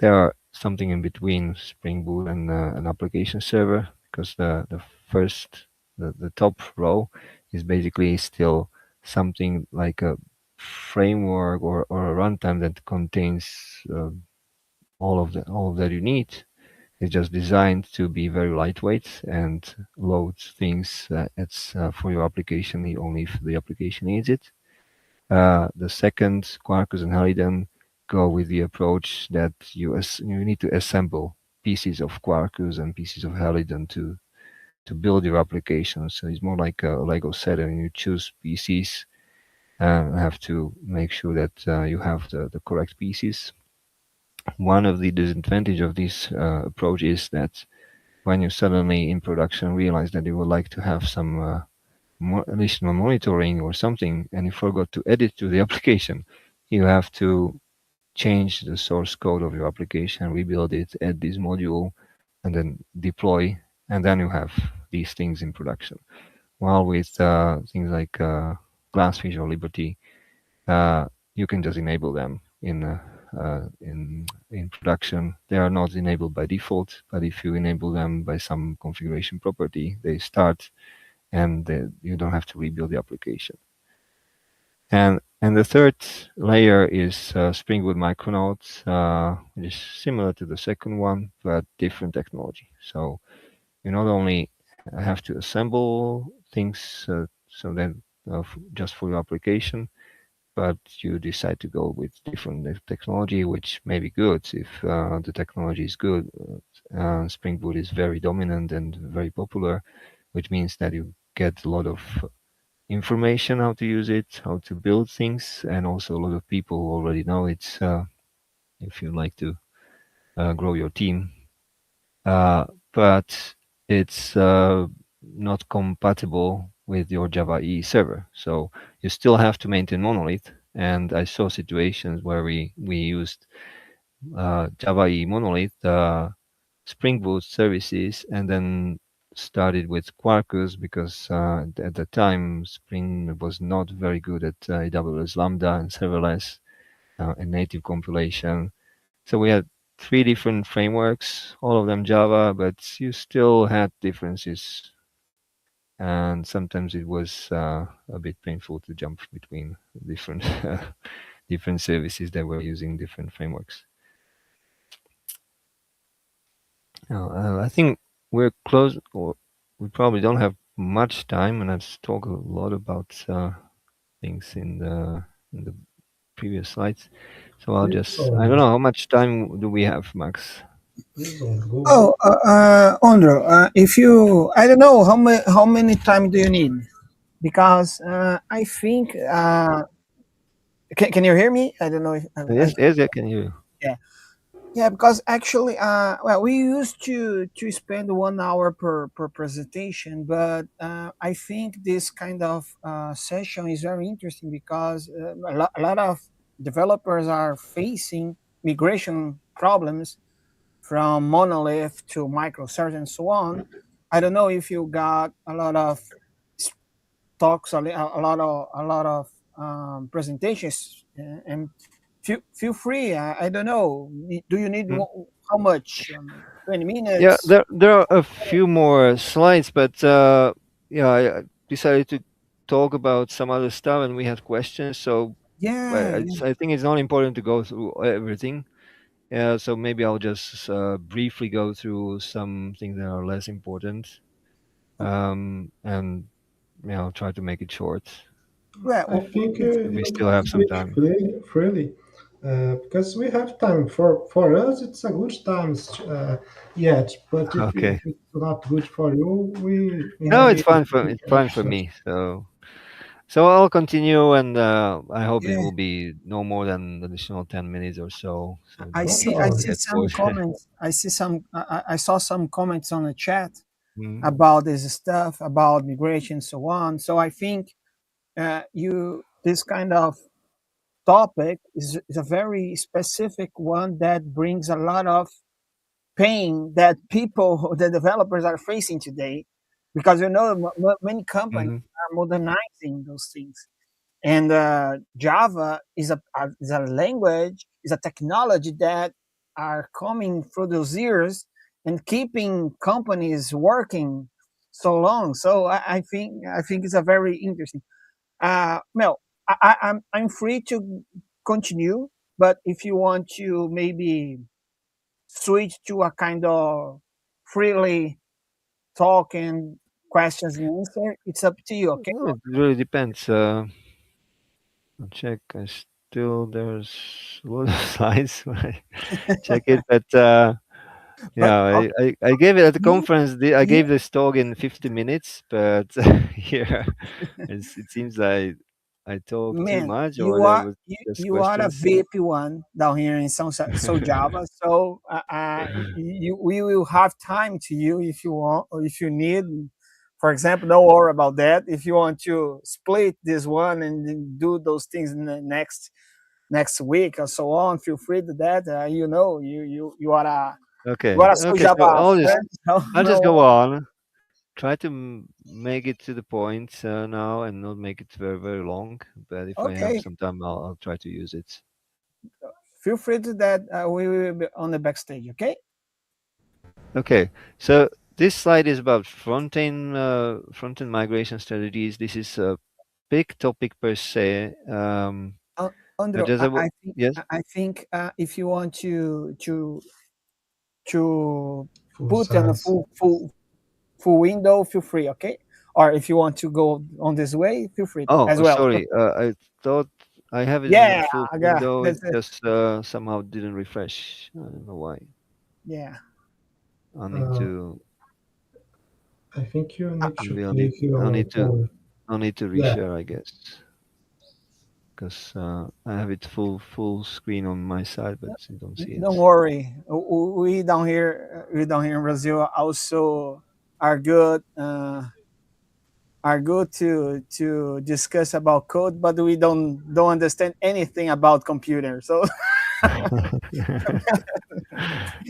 There are something in between Spring Boot and an application server, because the top row is basically still something like a framework or a runtime that contains all of that you need. It's just designed to be very lightweight and load things for your application only if the application needs it. The second, Quarkus and Helidon, go with the approach that you need to assemble pieces of Quarkus and pieces of Helidon to build your application. So it's more like a Lego set, and you choose pieces and have to make sure that you have the correct pieces. One of the disadvantages of this approach is that when you suddenly in production realize that you would like to have some additional monitoring or something, and you forgot to edit to the application, you have to change the source code of your application, rebuild it, add this module, and then deploy, and then you have these things in production. While with things like Glassfish or Liberty, you can just enable them in production. They are not enabled by default, but if you enable them by some configuration property, they start, and you don't have to rebuild the application. And And the third layer is Spring Boot Micronauts, which is similar to the second one, but different technology. So you not only have to assemble things so that just for your application, but you decide to go with different technology, which may be good if the technology is good. Spring Boot is very dominant and very popular, which means that you get a lot of information how to use it, how to build things, and also a lot of people who already know it. If you like to grow your team, but it's not compatible with your Java EE server. So you still have to maintain monolith. And I saw situations where we used Java EE Monolith, Spring Boot services, and then started with Quarkus because at the time Spring was not very good at AWS Lambda and serverless and native compilation. So we had three different frameworks, all of them Java, but you still had differences. And sometimes it was a bit painful to jump between different different services that were using different frameworks. Now, I think we're close, or we probably don't have much time, and I've talked a lot about things in the previous slides. So I don't know how much time do we have, Max? Oh, Ondro, if you, I don't know how many time do you need? Because I think, can you hear me? I don't know if Yes, I can hear you. yeah. Yeah, because actually, well, we used to spend 1 hour per presentation, but I think this kind of session is very interesting because a lot of developers are facing migration problems from monolith to microservices and so on. I don't know if you got a lot of talks, a lot of presentations, and feel free. I don't know. Do you need how much? 20 Yeah, minutes? there are a few more slides, but yeah, I decided to talk about some other stuff, and we had questions. So Yeah, I think it's not important to go through everything. Yeah, so maybe I'll just briefly go through some things that are less important, and yeah, I'll try to make it short. yeah. I think We you still can have some speak time. freely because we have time. For us, it's a good time yet, but if Okay. it's not good for you, we No, it's maybe fine for we it's can fine for me. So I'll continue, and I hope it Yeah. will be no more than additional 10 minutes or so. So no I problem. see get some bored. comments. I saw some comments on the chat Mhm. about this stuff about migration, so on. So I think you this kind of topic is a very specific one that brings a lot of pain that people, the developers are facing today, because many companies Mhm. are modernizing those things, and Java is a language, is a technology that are coming through those years and keeping companies working so long. So I think it's a very interesting. Mel, I'm free to continue, but if you want to maybe switch to a kind of freely talk and questions and answer, it's up to you. Okay. Well, it really depends. I'll check. I still there's a lot of slides when I check it, but But yeah, I gave it at the you, conference. I you, gave this talk in 50 minutes, but here it seems like I talked too man, much, or there was just you are a questions. VIP one down here in So Java. So we will have time to you if you want or if you need. For example, don't worry about that. If you want to split this one and then do those things in the next week or so on, feel free to that. You Okay, are a So okay. So Java friend. So I'll just no. go on. Try to make it to the point now and not make it very very long. But if I have Okay, some time, I'll try to use it. feel free to that. We will be on the backstage. Okay. Okay, so this slide is about front-end migration strategies. This is big topic per se. Ondro, Just yes. I think if you want to Full put on a size. full window, feel free, okay? Or if you want to go on this way, feel free as Oh, well. sorry. I thought I have it in Yeah, full yeah, window. It that's it. just somehow didn't refresh. I don't know why. Yeah. I need Uh, to I think you need to maybe click on I need to yeah. reshare, I guess, because I have it full screen on my side, but you don't see Don't it. worry. We down here in Brazil also are good. Are good to discuss about code, but we don't understand anything about computer. So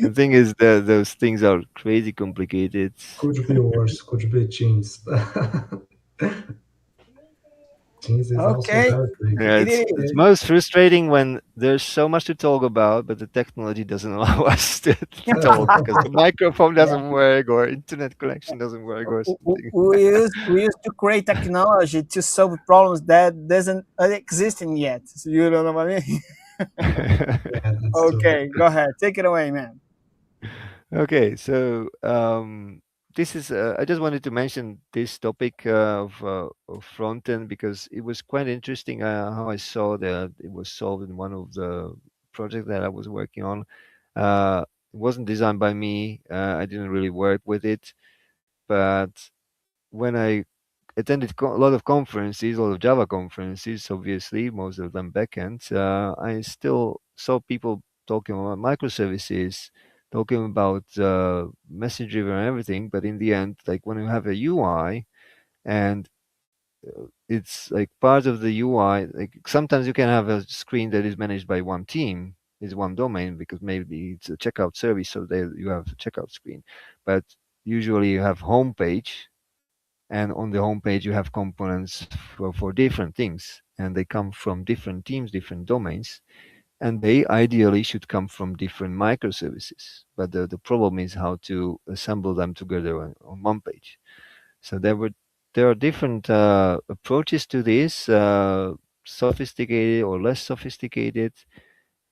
The thing is that those things are crazy complicated. Could be worse. Could be Teams. Teams is also okay, very tricky. Yeah, it it's is. Okay. most frustrating when there's so much to talk about, but the technology doesn't allow us to talk because the microphone Yeah. doesn't work or internet connection doesn't work or something. We used to create technology to solve problems that doesn't exist yet. So you know what I mean? Yeah, that's true. Okay, go ahead, take it away, man. Okay, so this is I just wanted to mention this topic of front end because it was quite interesting how I saw that it was solved in one of the projects that I was working on. It wasn't designed by me. I didn't really work with it, but when I attended a lot of conferences, a lot of Java conferences, obviously, most of them backend, I still saw people talking about microservices, talking about message driven and everything. But in the end, like when you have a UI and it's like part of the UI, like sometimes you can have a screen that is managed by one team, is one domain because maybe it's a checkout service, so there you have a checkout screen. But usually you have homepage and on the homepage you have components for different things and they come from different teams, different domains, and they ideally should come from different microservices, but the problem is how to assemble them together on one page. So there are different approaches to this, sophisticated or less sophisticated,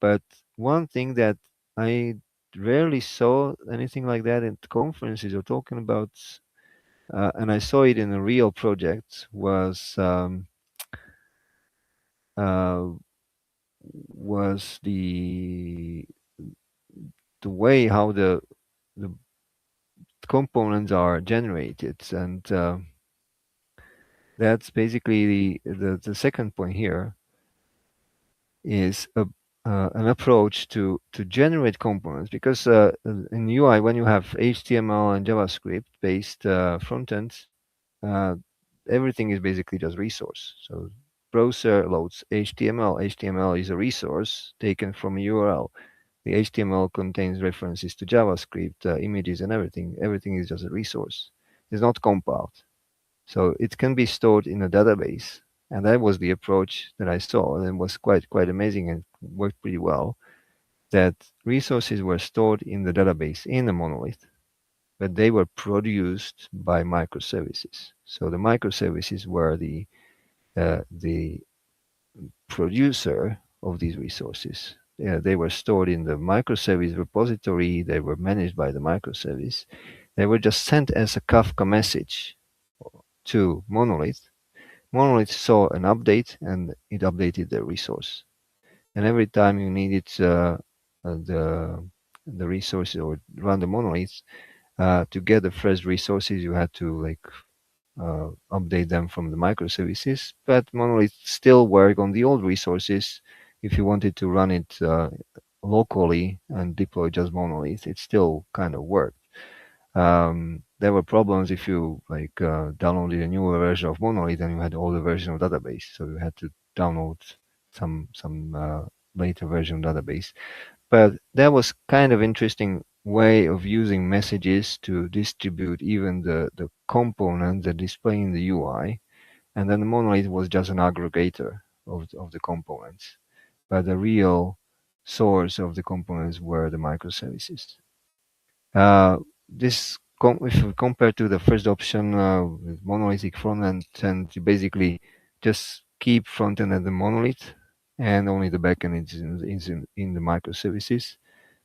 but one thing that I rarely saw anything like that in conferences or talking about, and I saw it in a real project, uh, was the way how the components are generated, and that's basically the second point here is an approach to generate components because in UI when you have HTML and JavaScript based front ends, uh, everything is basically just resource. So browser loads HTML. HTML is a resource taken from a URL. The HTML contains references to JavaScript, images, and everything. Everything is just a resource. It's not compiled. So it can be stored in a database. And that was the approach that I saw. And it was quite amazing and worked pretty well. That resources were stored in the database in a monolith, but they were produced by microservices. So the microservices were the producer of these resources. Yeah, they were stored in the microservice repository. They were managed by the microservice. They were just sent as a Kafka message to Monolith. Monolith saw an update and it updated the resource. And every time you needed the resources or run the monolith to get the fresh resources, you had to like update them from the microservices, but Monolith still work on the old resources. If you wanted to run it locally and deploy just Monolith, it still kind of worked. There were problems if you like downloaded a newer version of Monolith and you had older version of database, so you had to download some later version of database. But that was kind of interesting way of using messages to distribute even the component that display in the UI. And then the monolith was just an aggregator of the components. But the real source of the components were the microservices. If we compare to the first option with monolithic front end, and you basically just keep front-end at the monolith, and only the backend is in the microservices.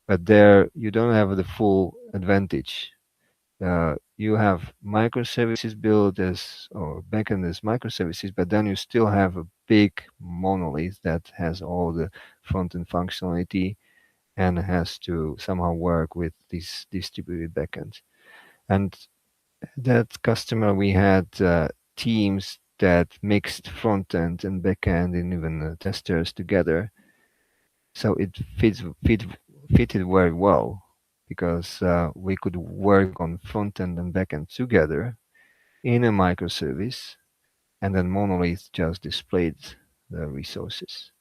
But there you don't have the full advantage. You have microservices built as, or backend as microservices, but then you still have a big monolith that has all the front-end functionality and has to somehow work with these distributed backends. And that customer, we had teams that mixed front end and back end and even testers together. So it fitted very well because we could work on front end and back end together in a microservice, and then monolith just displayed the resources.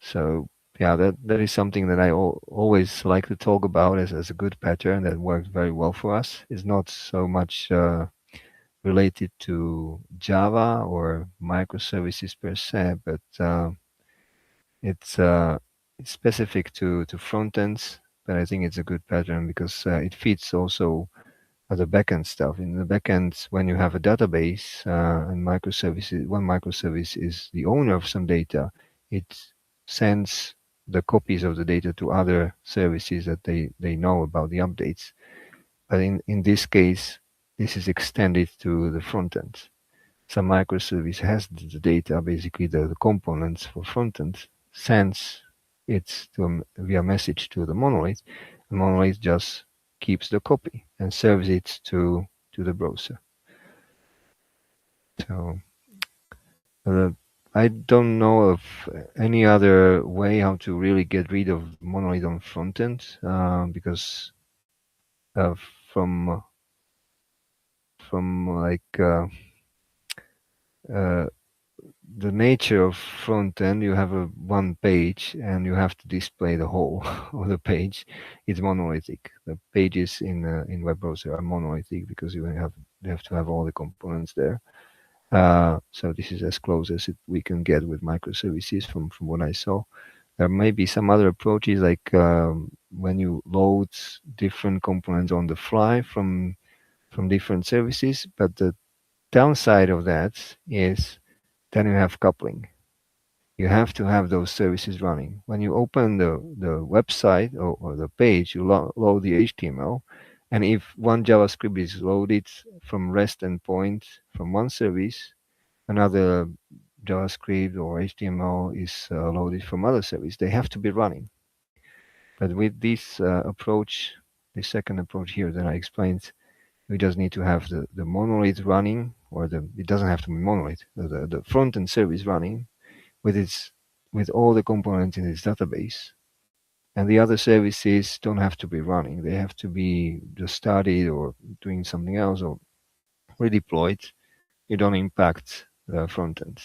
So yeah, that is something that I always like to talk about as a good pattern that works very well for us. It's not so much related to Java or microservices per se, but it's specific to front ends. But I think it's a good pattern because it fits also the backend stuff. In the backend, when you have a database and microservices, one microservice is the owner of some data, it sends the copies of the data to other services that they know about the updates. But in this case, this is extended to the front end. Some microservice has the data, basically the components for front end, sends it via message to the monolith. The monolith just keeps the copy and serves it to the browser. So I don't know of any other way how to really get rid of monolith on front end because from like the nature of front end, you have a one page and you have to display the whole of the page. It's monolithic. The pages in web browser are monolithic because you have to have all the components there. So this is as close as we can get with microservices from what I saw. There may be some other approaches like when you load different components on the fly from different services, but the downside of that is then you have coupling. You have to have those services running. When you open the website or the page, you load the HTML, and if one JavaScript is loaded from REST endpoint from one service, another JavaScript or HTML is loaded from other service. They have to be running. But with this approach, the second approach here that I explained, we just need to have the monolith running, or it doesn't have to be monolith, the front end service running with all the components in its database. And the other services don't have to be running. They have to be just started or doing something else or redeployed. You don't impact the front end.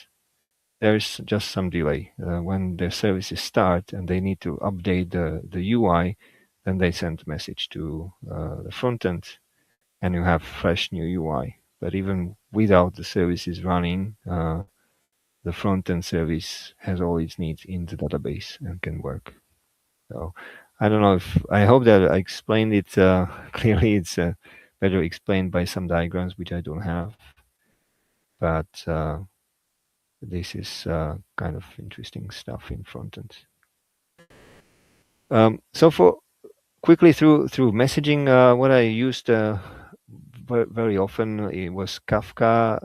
There is just some delay. When the services start and they need to update the UI, then they send a message to the front end and you have fresh new UI. But even without the services running, the front-end service has all its needs in the database and can work. So I don't know I hope that I explained it clearly. It's better explained by some diagrams, which I don't have. But this is kind of interesting stuff in front-end. So for quickly through messaging, what I used very often it was Kafka,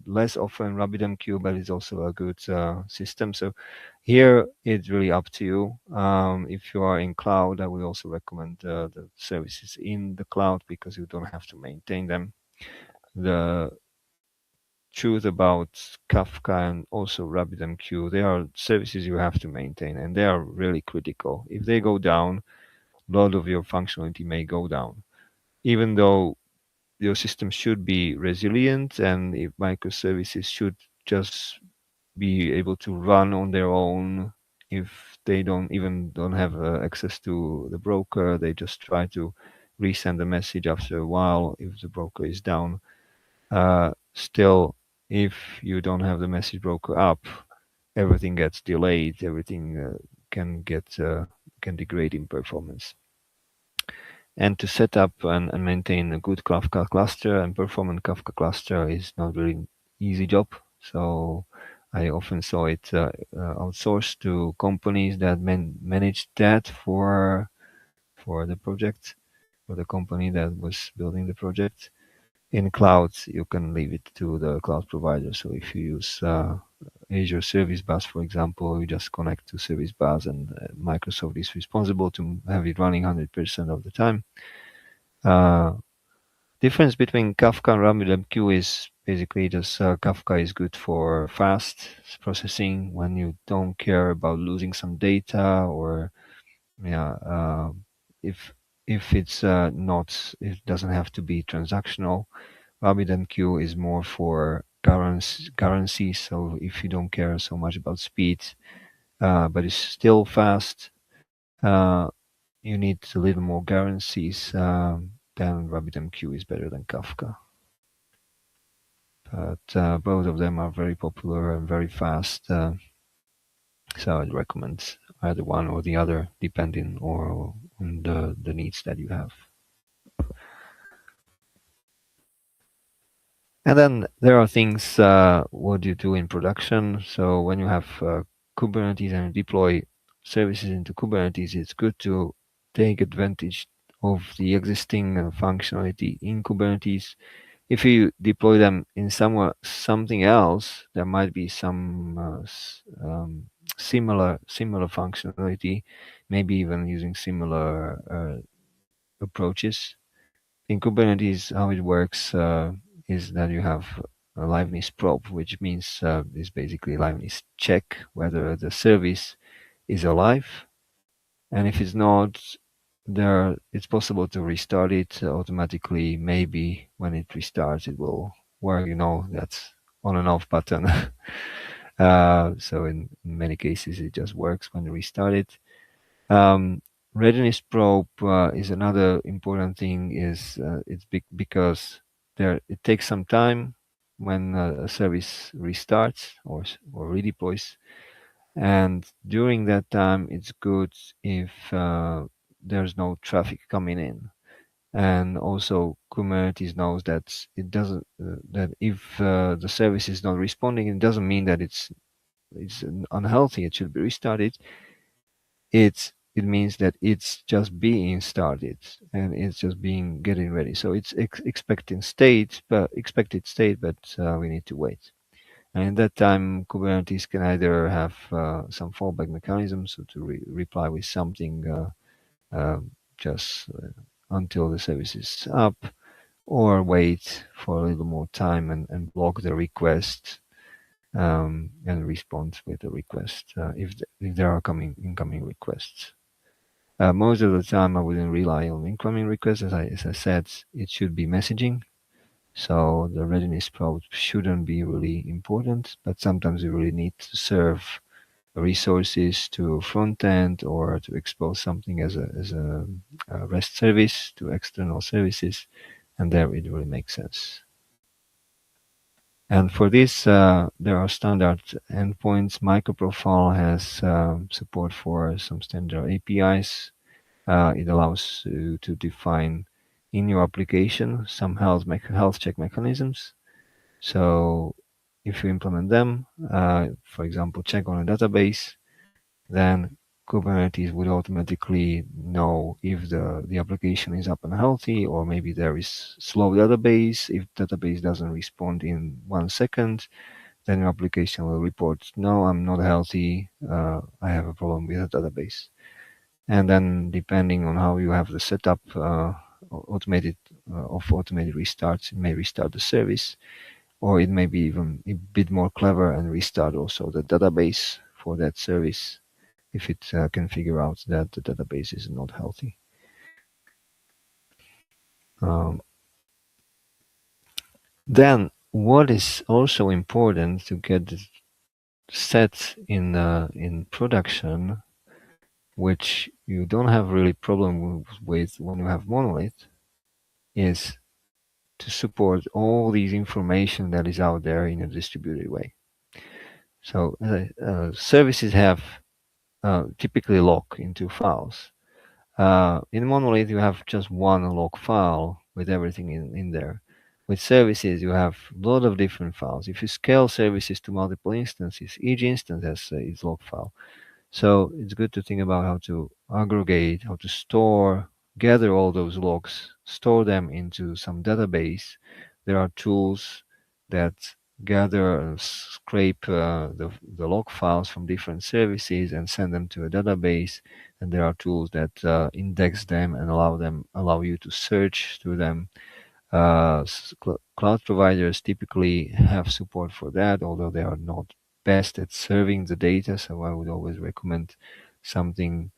less often RabbitMQ, but it's also a good system. So here it's really up to you. If you are in cloud, I would also recommend the services in the cloud because you don't have to maintain them. The truth about Kafka and also RabbitMQ, they are services you have to maintain, and they are really critical. If they go down, a lot of your functionality may go down, even though your system should be resilient, and if microservices should just be able to run on their own. If they don't have access to the broker, they just try to resend the message after a while if the broker is down. Still, if you don't have the message broker up, everything gets delayed. Everything can degrade in performance. And to set up and maintain a good Kafka cluster and performant Kafka cluster is not really easy job. So I often saw it outsourced to companies that manage that for the project, for the company that was building the project. In clouds, you can leave it to the cloud provider. So if you use Azure Service Bus, for example, you just connect to Service Bus, and Microsoft is responsible to have it running 100% of the time. Difference between Kafka and RabbitMQ is basically just Kafka is good for fast processing when you don't care about losing some data, or if it's not, it doesn't have to be transactional. RabbitMQ is more for currency. So if you don't care so much about speed, but it's still fast, you need a little more guarantees. Then RabbitMQ is better than Kafka. But both of them are very popular and very fast. So I'd recommend either one or the other, depending on the needs that you have. And then there are things what you do in production. So when you have Kubernetes and you deploy services into Kubernetes, it's good to take advantage of the existing functionality in Kubernetes. If you deploy them in something else, there might be some similar functionality, maybe even using similar approaches. In Kubernetes, how it works is that you have a liveness probe, which means is basically liveness check whether the service is alive, and if it's not, it's possible to restart it automatically. Maybe when it restarts, it will work. That's on and off button. So in many cases, it just works when you restart it. Readiness probe is another important thing. It's because it takes some time when a service restarts or redeploys, and during that time, it's good if there's no traffic coming in. And also, Kubernetes knows that it doesn't that if the service is not responding, it doesn't mean that it's unhealthy. It should be restarted. It means that it's just being started and it's just getting ready. So it's expected state, but we need to wait. And in that time, Kubernetes can either have some fallback mechanisms, so to reply with something just until the service is up, or wait for a little more time and block the request and respond with the request if there are incoming requests. Most of the time, I wouldn't rely on incoming requests. As I said, it should be messaging. So the readiness probe shouldn't be really important, but sometimes you really need to serve resources to front end or to expose something as a REST service to external services, and there it really makes sense. And for this, there are standard endpoints. Microprofile has support for some standard APIs. It allows you to define in your application some health check mechanisms. So if you implement them, for example, check on a database, then Kubernetes would automatically know if the application is up and healthy, or maybe there is slow database. If database doesn't respond in 1 second, then your application will report, no, I'm not healthy. I have a problem with the database. And then depending on how you have the setup automated restarts, it may restart the service, or it may be even a bit more clever and restart also the database for that service if it can figure out that the database is not healthy. Then what is also important to get set in production, which you don't have really problem with when you have monolith, is to support all these information that is out there in a distributed way. So services have typically lock into files. In Monolith, you have just one log file with everything in there. With services, you have a lot of different files. If you scale services to multiple instances, each instance has its log file. So it's good to think about how to aggregate, how to store, gather all those logs, store them into some database. There are tools that gather and scrape the log files from different services and send them to a database. And there are tools that index them and allow you to search through them. Cloud providers typically have support for that, although they are not best at serving the data. So I would always recommend something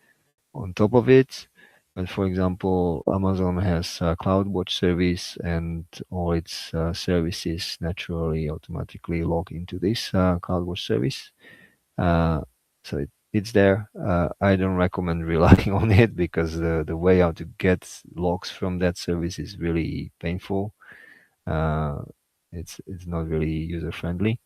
on top of it. But for example, Amazon has a CloudWatch service, and all its services naturally automatically log into this CloudWatch service. So it's there. I don't recommend relying on it because the way how to get logs from that service is really painful. It's not really user friendly,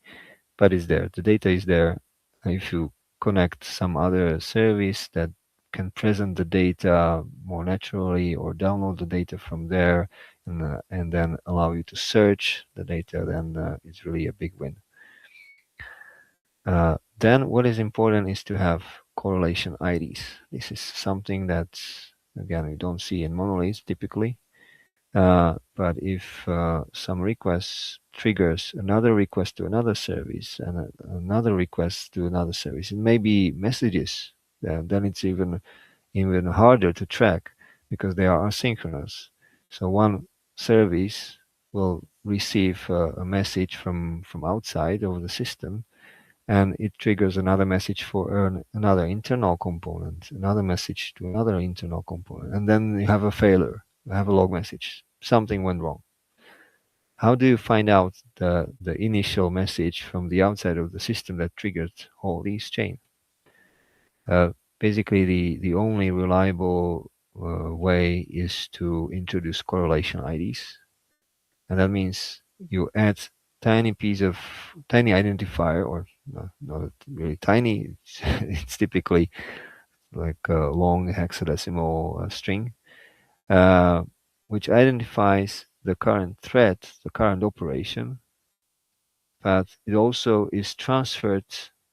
but it's there. The data is there. If you connect some other service that can present the data more naturally or download the data from there and then allow you to search the data, then it's really a big win. Then what is important is to have correlation IDs. This is something that, again, we don't see in monoliths typically. But if some request triggers another request to another service and another request to another service, it may be messages, then it's even harder to track because they are asynchronous. So one service will receive a message from outside of the system, and it triggers another message for another internal component, another message to another internal component, and then you have a failure. You have a log message. Something went wrong. How do you find out the initial message from the outside of the system that triggered all these chain? Basically, the only reliable way is to introduce correlation IDs, and that means you add tiny identifier, or not really tiny. It's typically like a long hexadecimal string, which identifies the current thread, the current operation, but it also is transferred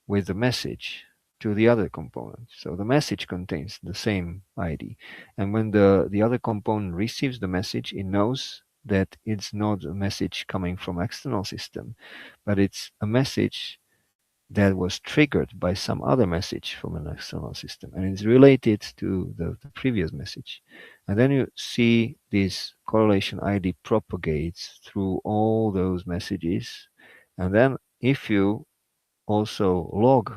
with the message to the other component. So the message contains the same ID. And when the other component receives the message, it knows that it's not a message coming from external system, but it's a message that was triggered by some other message from an external system, and it's related to the previous message. And then you see this correlation ID propagates through all those messages. And then if you also log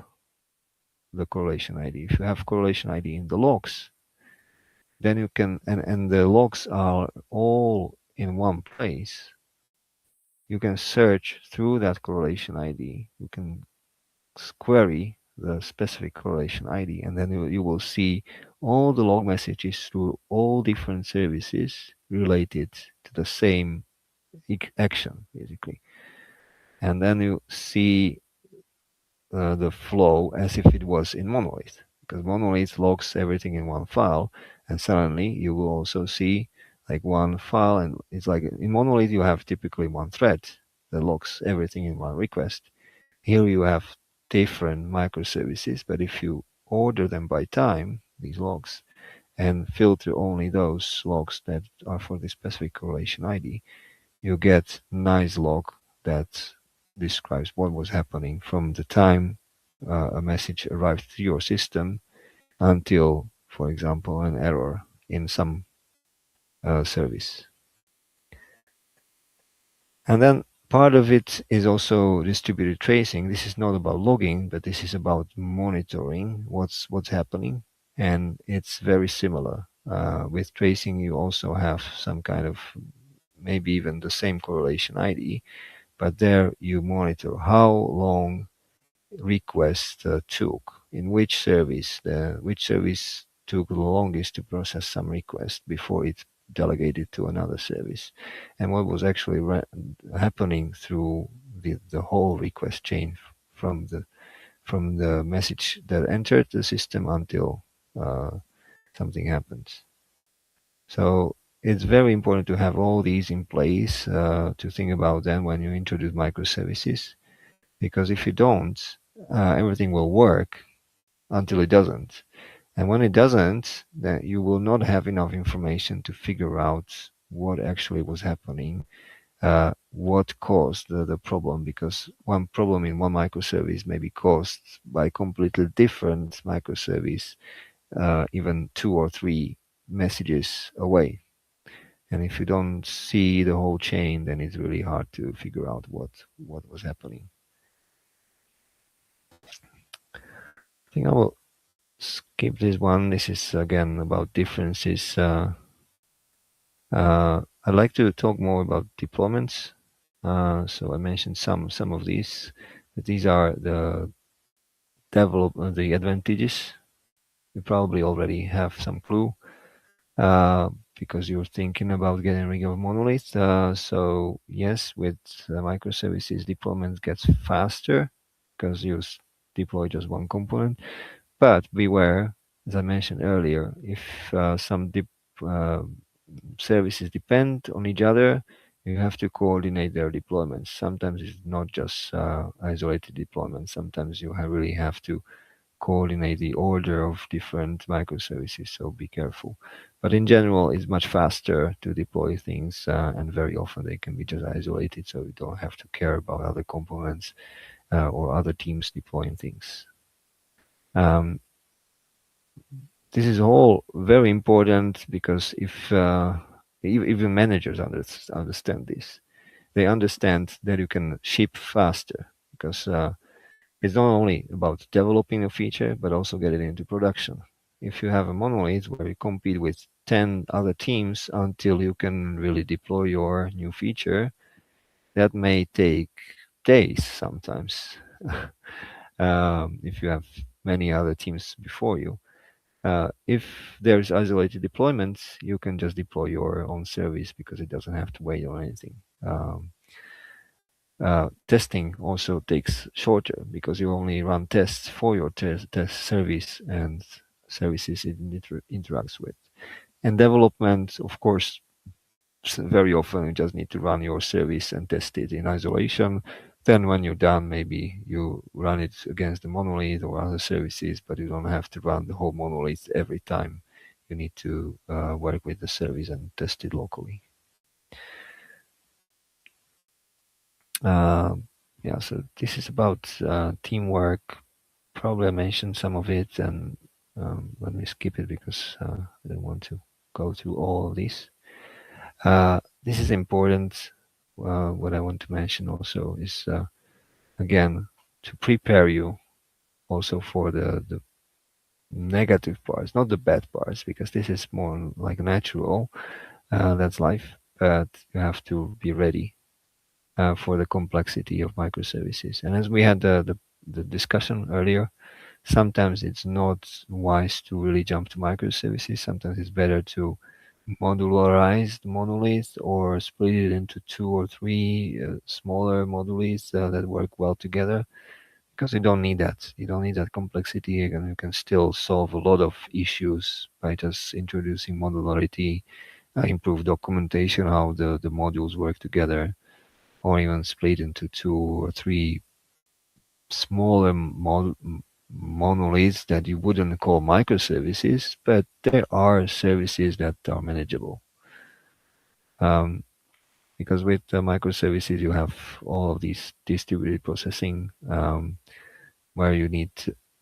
the correlation ID, if you have correlation ID in the logs, then you can, and the logs are all in one place, you can search through that correlation ID. You can query the specific correlation ID, and then you will see all the log messages through all different services related to the same action, basically. And then you see the flow as if it was in Monolith, because Monolith logs everything in one file, and suddenly you will also see like one file, and it's like in Monolith you have typically one thread that logs everything in one request. Here you have different microservices, but if you order them by time, these logs, and filter only those logs that are for the specific correlation ID, you get a nice log that describes what was happening from the time a message arrived to your system until, for example, an error in some service. And then part of it is also distributed tracing. This is not about logging, but this is about monitoring what's happening, and it's very similar. With tracing, you also have some kind of maybe even the same correlation ID, but there you monitor how long request took, in which service took the longest to process some request before it delegated to another service, and what was actually happening through the whole request chain from the message that entered the system until something happens. So it's very important to have all these in place, to think about them when you introduce microservices, because if you don't, everything will work until it doesn't. And when it doesn't, then you will not have enough information to figure out what actually was happening, what caused the problem, because one problem in one microservice may be caused by completely different microservice, even 2 or 3 messages away. And if you don't see the whole chain, then it's really hard to figure out what was happening. I think I will skip this one. This is again about differences. I'd like to talk more about deployments. So I mentioned some of these, but these are the advantages. You probably already have some clue, because you're thinking about getting rid of monoliths. So yes, with microservices, deployment gets faster because you deploy just one component. But beware, as I mentioned earlier, if some services depend on each other, you have to coordinate their deployments. Sometimes it's not just isolated deployments. Sometimes you really have to coordinate the order of different microservices, so be careful. But in general, it's much faster to deploy things, and very often they can be just isolated, so you don't have to care about other components or other teams deploying things. This is all very important, because if even managers understand this, they understand that you can ship faster, because it's not only about developing a feature, but also get it into production. If you have a monolith where you compete with 10 other teams until you can really deploy your new feature, that may take days sometimes. If you have many other teams before you. If there's isolated deployments, you can just deploy your own service because it doesn't have to wait on anything. Testing also takes shorter because you only run tests for your test service and services it interacts with. And development, of course, very often you just need to run your service and test it in isolation. Then when you're done, maybe you run it against the monolith or other services, but you don't have to run the whole monolith every time. You need to work with the service and test it locally. Yeah, so this is about teamwork. Probably I mentioned some of it, and let me skip it because I don't want to go through all of this. This is important. What I want to mention also is, again, to prepare you also for the negative parts, not the bad parts, because this is more like natural. That's life, but you have to be ready for the complexity of microservices. And as we had the discussion earlier, sometimes it's not wise to really jump to microservices. Sometimes it's better to modularize the monolith or split it into 2 or 3 smaller monoliths that work well together, because you don't need that. You don't need that complexity, and you can still solve a lot of issues by just introducing modularity, improve documentation, how the modules work together, or even split into 2 or 3 smaller monoliths that you wouldn't call microservices, but there are services that are manageable. Because with microservices, you have all of these distributed processing, where you need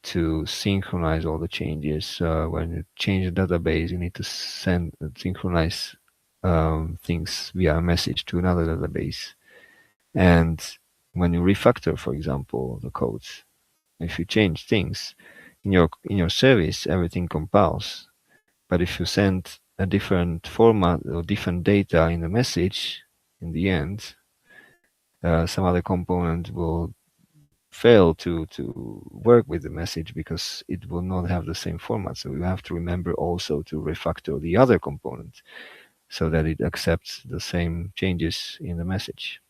to synchronize all the changes. When you change the database, you need to synchronize things via a message to another database. And when you refactor, for example, the codes, if you change things in your service, everything compiles. But if you send a different format or different data in the message, in the end, some other component will fail to work with the message because it will not have the same format. So you have to remember also to refactor the other component so that it accepts the same changes in the message.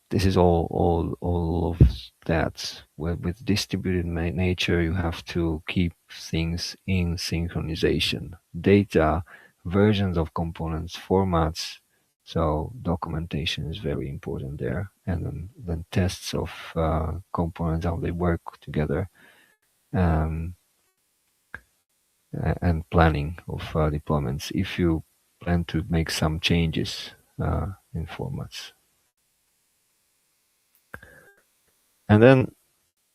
This is all of that. When with distributed nature, you have to keep things in synchronization. Data, versions of components, formats. So documentation is very important there. And then tests of components, how they work together. And planning of deployments if you plan to make some changes in formats. And then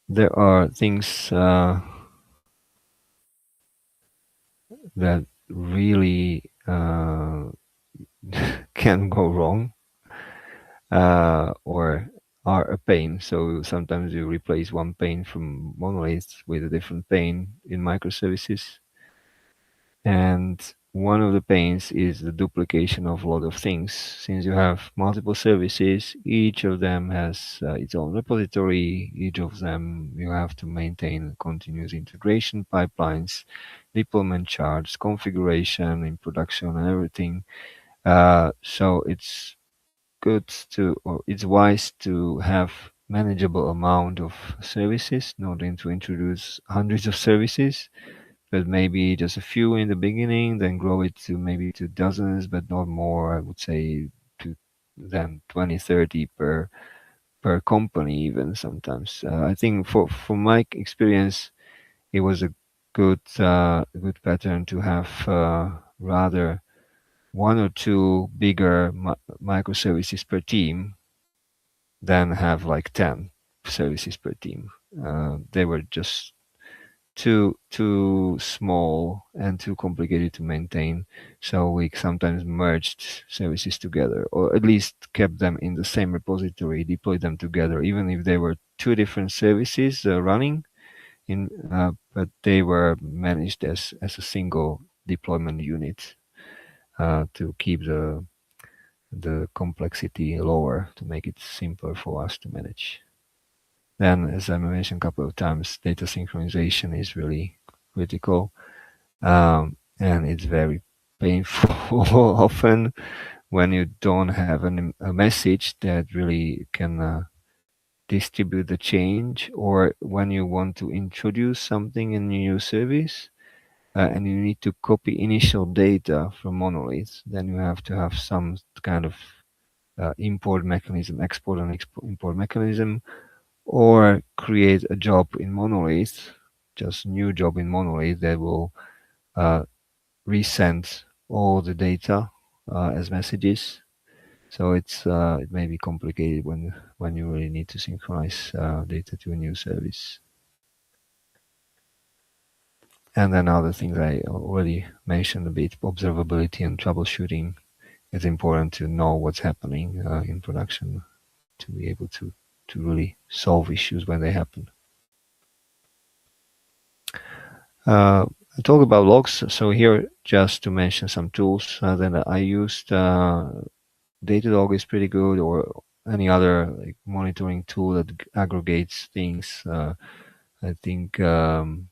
there are things that really can go wrong or are a pain. So sometimes you replace one pane from monoliths with a different pane in microservices. And one of the pains is the duplication of a lot of things. Since you have multiple services, each of them has its own repository. Each of them you have to maintain continuous integration pipelines, deployment charts, configuration in production, and everything. So it's good to, or it's wise to have manageable amount of services, not to introduce hundreds of services, but maybe just a few in the beginning, then grow it to maybe to dozens, but not more. I would say to than 20, 30 per company, even sometimes. I think for my experience, it was a good pattern to have rather one or two bigger microservices per team than have like 10 services per team. They were just too small and too complicated to maintain. So we sometimes merged services together, or at least kept them in the same repository, deployed them together, even if they were two different services running in, but they were managed as a single deployment unit to keep the complexity lower, to make it simpler for us to manage. Then, as I mentioned a couple of times, data synchronization is really critical, and it's very painful often when you don't have a message that really can distribute the change, or when you want to introduce something in a new service and you need to copy initial data from monoliths, then you have to have some kind of import mechanism, export and import mechanism, or create a job in monolith, just new job in monolith that will resend all the data as messages. So it may be complicated when you really need to synchronize data to a new service. And then other things I already mentioned a bit, observability and troubleshooting. It's important to know what's happening in production to be able to really solve issues when they happen. I talk about logs. So here, just to mention some tools that I used. Datadog is pretty good, or any other like monitoring tool that aggregates things. I think New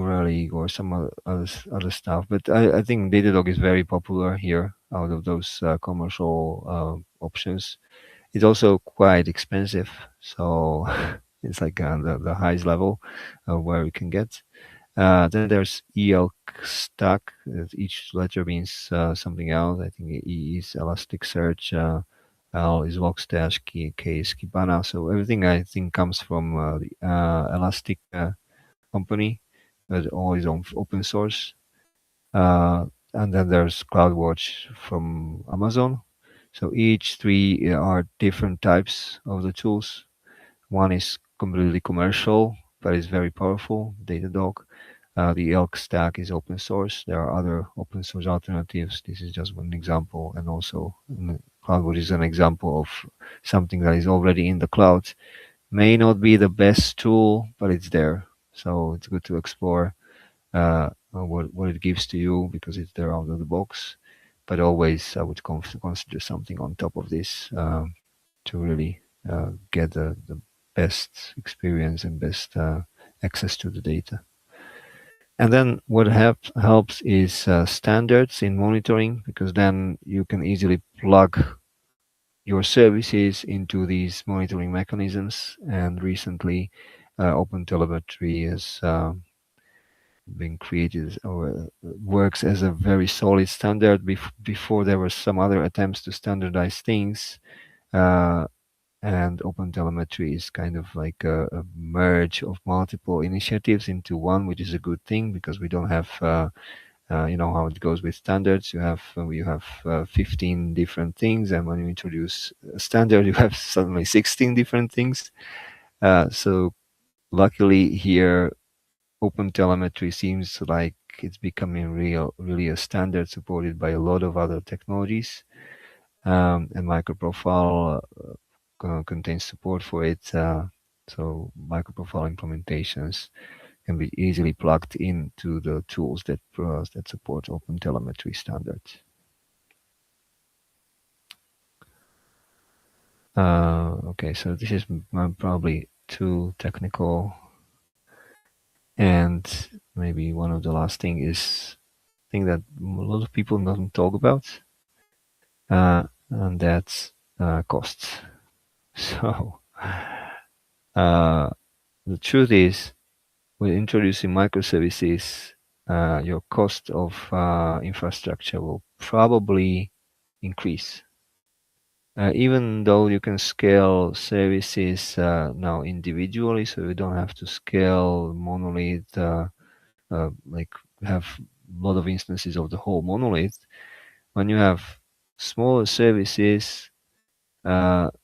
Relic or some other stuff. But I think Datadog is very popular here out of those commercial options. It's also quite expensive, so it's like the highest level where we can get. Then there's ELK stack. Each letter means something else. I think E is Elasticsearch, L is Logstash, K is Kibana. So everything I think comes from the Elastic company, but all is on open source. And then there's CloudWatch from Amazon. So each three are different types of the tools. One is completely commercial, but it's very powerful, Datadog. The ELK stack is open source. There are other open source alternatives. This is just one example. And also CloudWatch is an example of something that is already in the cloud. May not be the best tool, but it's there. So it's good to explore what it gives to you, because it's there out of the box. But always I would consider something on top of this to really get the best experience and best access to the data. And then what helps is standards in monitoring, because then you can easily plug your services into these monitoring mechanisms. And recently, OpenTelemetry has been created or works as a very solid standard. Before there were some other attempts to standardize things, and OpenTelemetry is kind of like a merge of multiple initiatives into one, which is a good thing because we don't have you know how it goes with standards. You have 15 different things, and when you introduce a standard, you have suddenly 16 different things. So luckily here, OpenTelemetry seems like it's becoming really a standard supported by a lot of other technologies. And MicroProfile contains support for it. So MicroProfile implementations can be easily plugged into the tools that support OpenTelemetry standards. Okay, so this is probably too technical, and maybe one of the last thing is thing that a lot of people don't talk about, and that's costs. So the truth is, with introducing microservices, your cost of infrastructure will probably increase. Even though you can scale services now individually, so you don't have to scale monolith, like have a lot of instances of the whole monolith. When you have smaller services,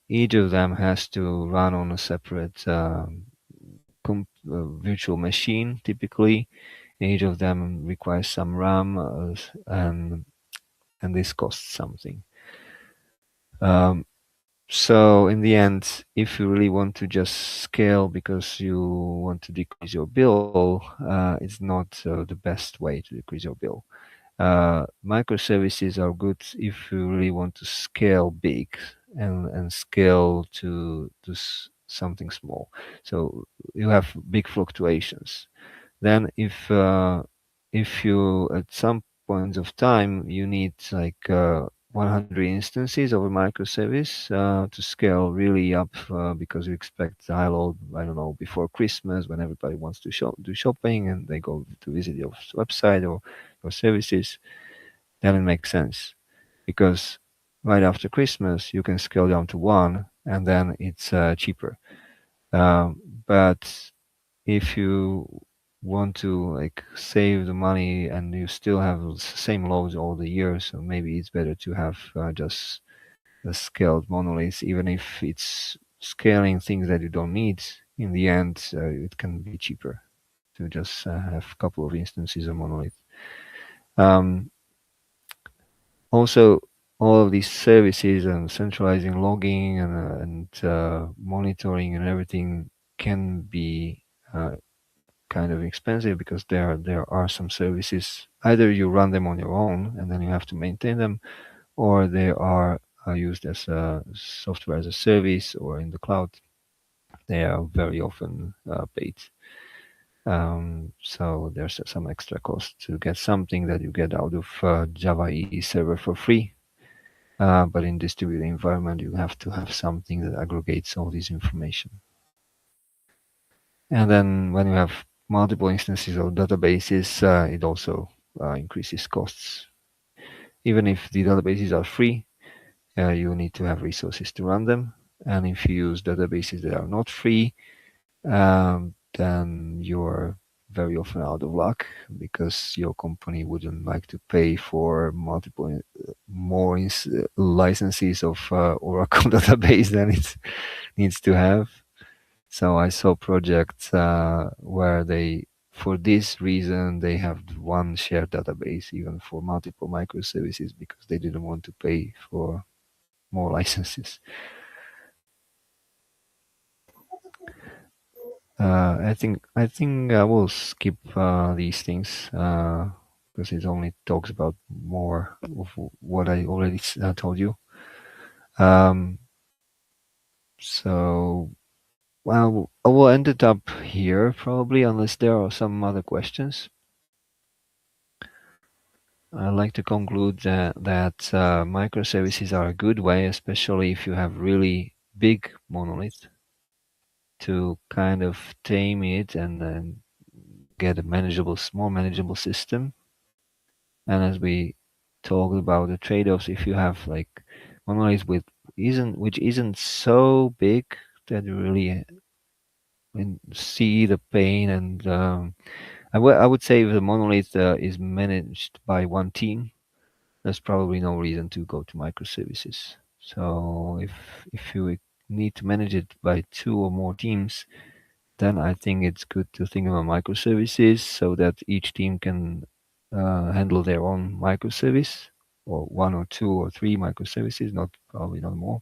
each of them has to run on a separate virtual machine, typically. Each of them requires some RAM, and this costs something. So in the end, if you really want to just scale because you want to decrease your bill, it's not the best way to decrease your bill. Microservices are good if you really want to scale big and scale to something small. So you have big fluctuations. Then if you at some points of time you need like 100 instances of a microservice to scale really up because you expect high load, I don't know, before Christmas when everybody wants to do shopping and they go to visit your website or your services, then it makes sense because right after Christmas you can scale down to one and then it's cheaper. But if you want to like save the money and you still have the same loads all the year, so maybe it's better to have just a scaled monolith, even if it's scaling things that you don't need. In the end, it can be cheaper to just have a couple of instances of monolith. Also, all of these services and centralizing logging and monitoring and everything can be kind of expensive because there are some services, either you run them on your own and then you have to maintain them, or they are used as a software as a service or in the cloud. They are very often paid. So there's some extra cost to get something that you get out of Java EE server for free. But in distributed environment, you have to have something that aggregates all this information. And then when you have multiple instances of databases, it also increases costs. Even if the databases are free, you need to have resources to run them. And if you use databases that are not free, then you're very often out of luck because your company wouldn't like to pay for multiple more licenses of Oracle database than it needs to have. So I saw projects where they, for this reason, they have one shared database even for multiple microservices because they didn't want to pay for more licenses. I think I will skip these things because it only talks about more of what I already told you. So, well, I will end it up here probably, unless there are some other questions. I'd like to conclude that microservices are a good way, especially if you have really big monolith, to kind of tame it and then get a more manageable system. And as we talked about the trade-offs, if you have like monolith which isn't so big that you really see the pain, and I would say if the monolith is managed by one team, there's probably no reason to go to microservices. So if you need to manage it by two or more teams, then I think it's good to think about microservices so that each team can handle their own microservice, or one or two or three microservices, probably not more,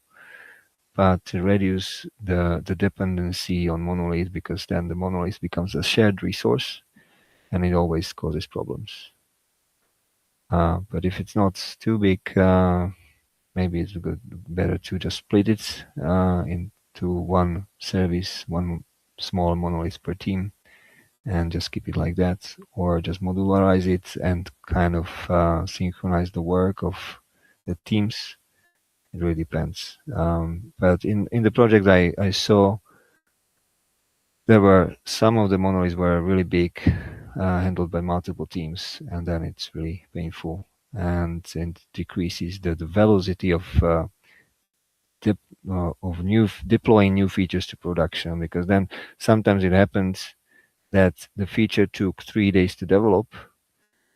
but to reduce the dependency on monolith, because then the monolith becomes a shared resource and it always causes problems. But if it's not too big, maybe it's better to just split it into one service, one small monolith per team, and just keep it like that, or just modularize it and kind of synchronize the work of the teams. It really depends. But in the project I saw, there were some of the monoliths were really big, handled by multiple teams, and then it's really painful, and it decreases the velocity of deploying new features to production, because then sometimes it happens that the feature took 3 days to develop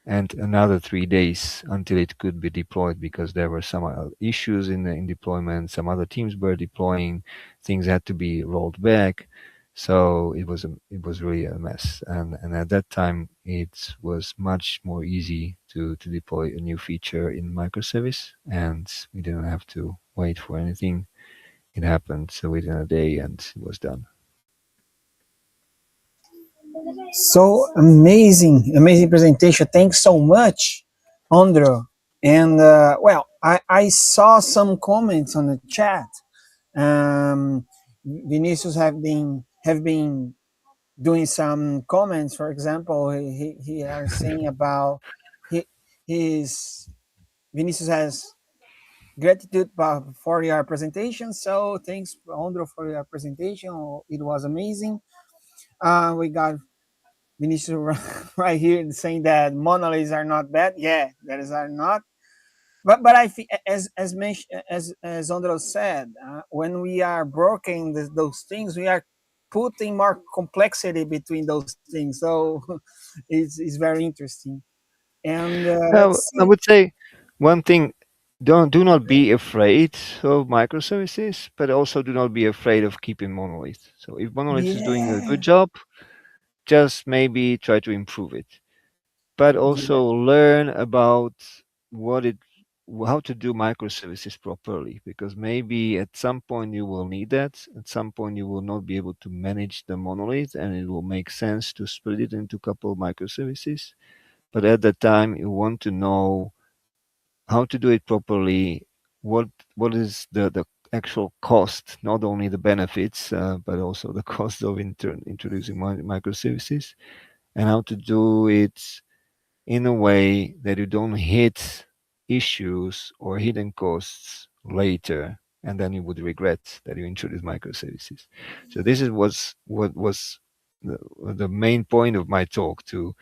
and another 3 days until it could be deployed, because there were some issues in deployment. Some other teams were deploying, things had to be rolled back. So it was really a mess. And at that time, it was much more easy to deploy a new feature in microservice, and we didn't have to wait for anything. It happened within a day, and it was done. So amazing presentation. Thanks so much, Ondro. And well, I saw some comments on the chat. Vinicius have been doing some comments. For example, he are saying about his Vinicius has gratitude for your presentation. So thanks, Ondro, for your presentation. It was amazing. We got Vinicius right here saying that monoliths are not bad. Yeah, that is are not. But I think as Ondro said, when we are broken those things, we are putting more complexity between those things. So it's very interesting. And let's I see. would say one thing: do not be afraid of microservices, but also do not be afraid of keeping monolith. So if monolith is doing a Yeah, good job, just maybe try to improve it, but yeah, also learn about what it how to do microservices properly, because maybe at some point you will need that. At some point you will not be able to manage the monolith, and it will make sense to split it into a couple of microservices. But at that time, you want to know how to do it properly, what is the actual cost, not only the benefits, but also the cost of introducing microservices, and how to do it in a way that you don't hit issues or hidden costs later, and then you would regret that you introduced microservices. So this is what was the main point of my talk, to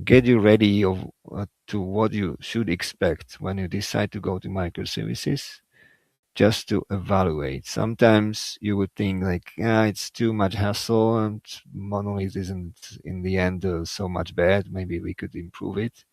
get you ready to what you should expect when you decide to go to microservices, just to evaluate. Sometimes you would think like, yeah, it's too much hassle and monolith isn't in the end so much bad. Maybe we could improve it.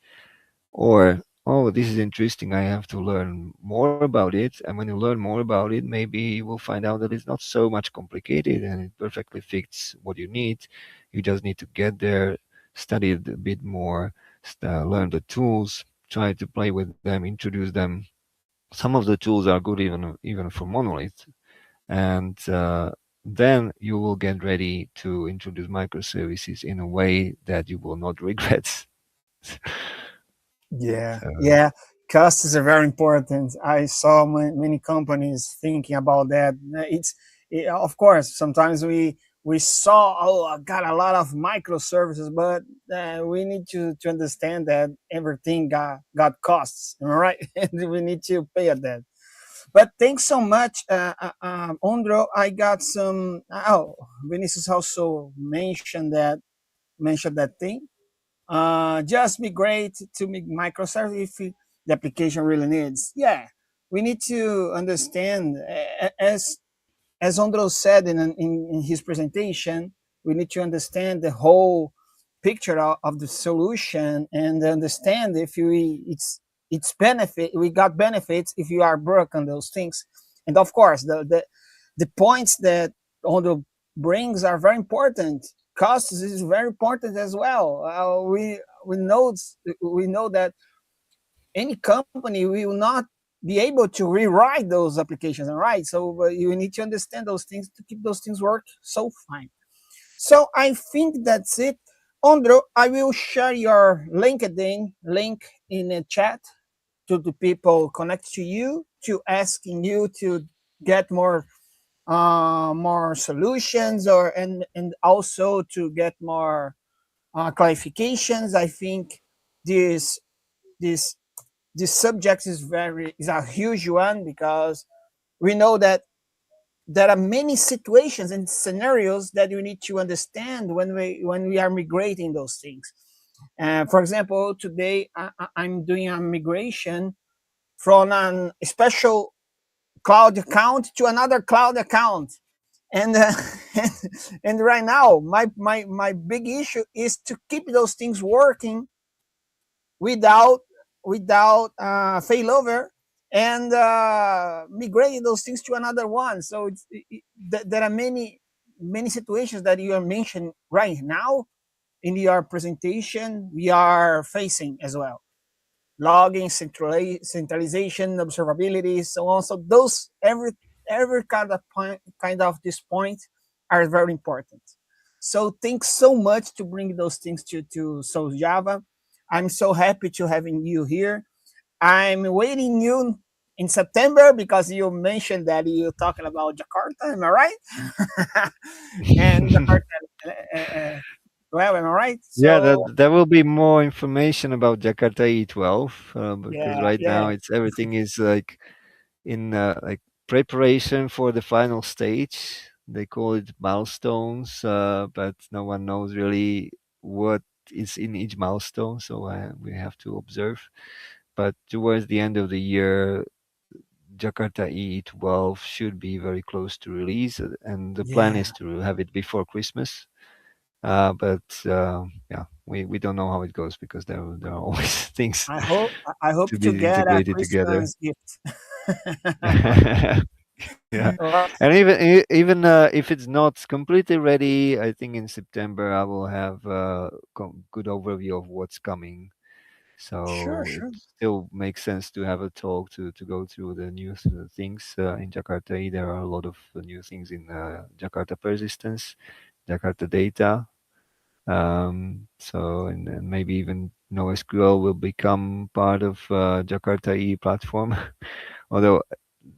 Or, oh, this is interesting. I have to learn more about it. And when you learn more about it, maybe you will find out that it's not so much complicated and it perfectly fits what you need. You just need to get there, study it a bit more, learn the tools, try to play with them, introduce them. Some of the tools are good even for monolith. And then you will get ready to introduce microservices in a way that you will not regret. yeah, So, yeah. Costs are very important. I saw many companies thinking about that. Of course, sometimes we saw, oh, I got a lot of microservices, but we need to understand that everything got costs, all right? And we need to pay at that. But thanks so much, Ondro. I got some. Oh, Vinicius also mentioned that thing. Just be great to make microservice if the application really needs. Yeah, we need to understand as Ondro said in his presentation, we need to understand the whole picture of the solution and understand if it's benefit we got benefits if you are broke on those things. And of course, the points that Ondro brings are very important. Costs is very important as well. We know that any company will not be able to rewrite those applications, all right? So you need to understand those things to keep those things work so fine. So I think that's it. Ondro, I will share your LinkedIn link in the chat to the people connect to you, to asking you to get more solutions and also to get more clarifications. I think this this this subject is a huge one because we know that there are many situations and scenarios that we need to understand when we are migrating those things. For example, today I'm doing a migration from a special cloud account to another cloud account, and and right now my big issue is to keep those things working without failover and migrating those things to another one. So there are many situations that you are mentioning right now in your presentation we are facing as well. Logging, centralization, observability, so on. So those every kind of this point are very important. So thanks so much to bring those things to SouJava. I'm so happy to having you here. I'm waiting you in September because you mentioned that you're talking about Jakarta. Am I right? And Jakarta, well, am I right? Yeah, So there will be more information about Jakarta E12 because yeah, right now yeah, it's everything is like in like preparation for the final stage. They call it milestones, but no one knows really what is in each milestone, so we have to observe. But towards the end of the year, Jakarta E12 should be very close to release, and the plan yeah. is to have it before Christmas. But yeah, we don't know how it goes because there are always things I hope to to be get a integrated together. Christmas gift. Yeah, Well, and even if it's not completely ready, I think in September I will have a good overview of what's coming. sure, So it sure. still makes sense to have a talk to go through the new things in Jakarta. There are a lot of new things in Jakarta persistence, Jakarta data. So and maybe even NoSQL will become part of Jakarta E platform, although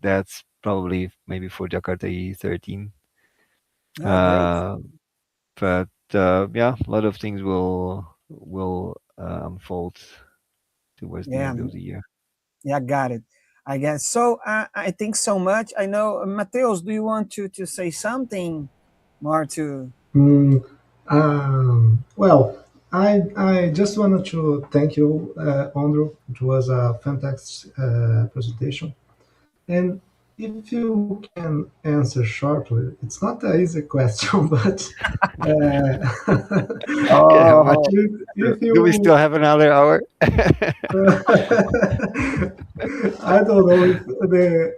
that's probably maybe for Jakarta E13. Oh, great. But yeah, a lot of things will unfold towards the Yeah, end of the year. yeah, got it. I guess so. I think so much. I know, Mateus. Do you want to say something more to? Mm, well, I just wanted to thank you, Ondro. It was a fantastic presentation. And if you can answer shortly, it's not an easy question, but Okay, how much? Oh, if Do we still you, have another hour? I don't know if the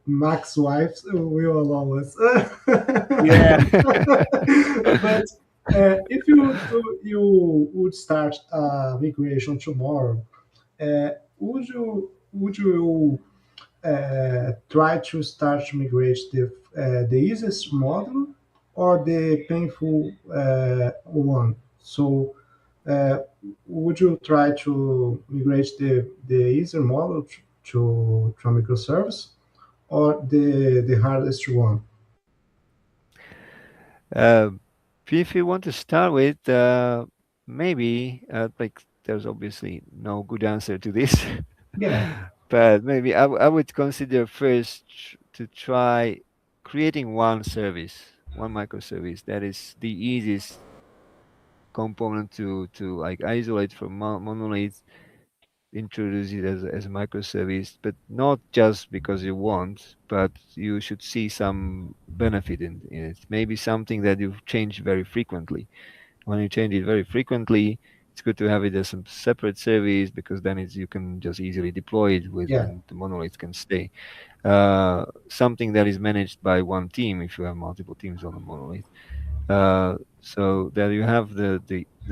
Max wives will allow us. yeah. But if you would start migration tomorrow, would you try to start to migrate the easiest model or the painful one? So uh, would you try to migrate the easier model to a microservice or the hardest one? Uh, if you want to start with, maybe like there's obviously no good answer to this, Yeah, but maybe I would consider first to try creating one service, one microservice that is the easiest component to like isolate from monolith, introduce it as a microservice, but not just because you want, but you should see some benefit in it. Maybe something that you change very frequently. When you change it very frequently, it's good to have it as a separate service because then you can just easily deploy it with, yeah, and the monolith can stay. Something that is managed by one team if you have multiple teams on a monolith. So that you have the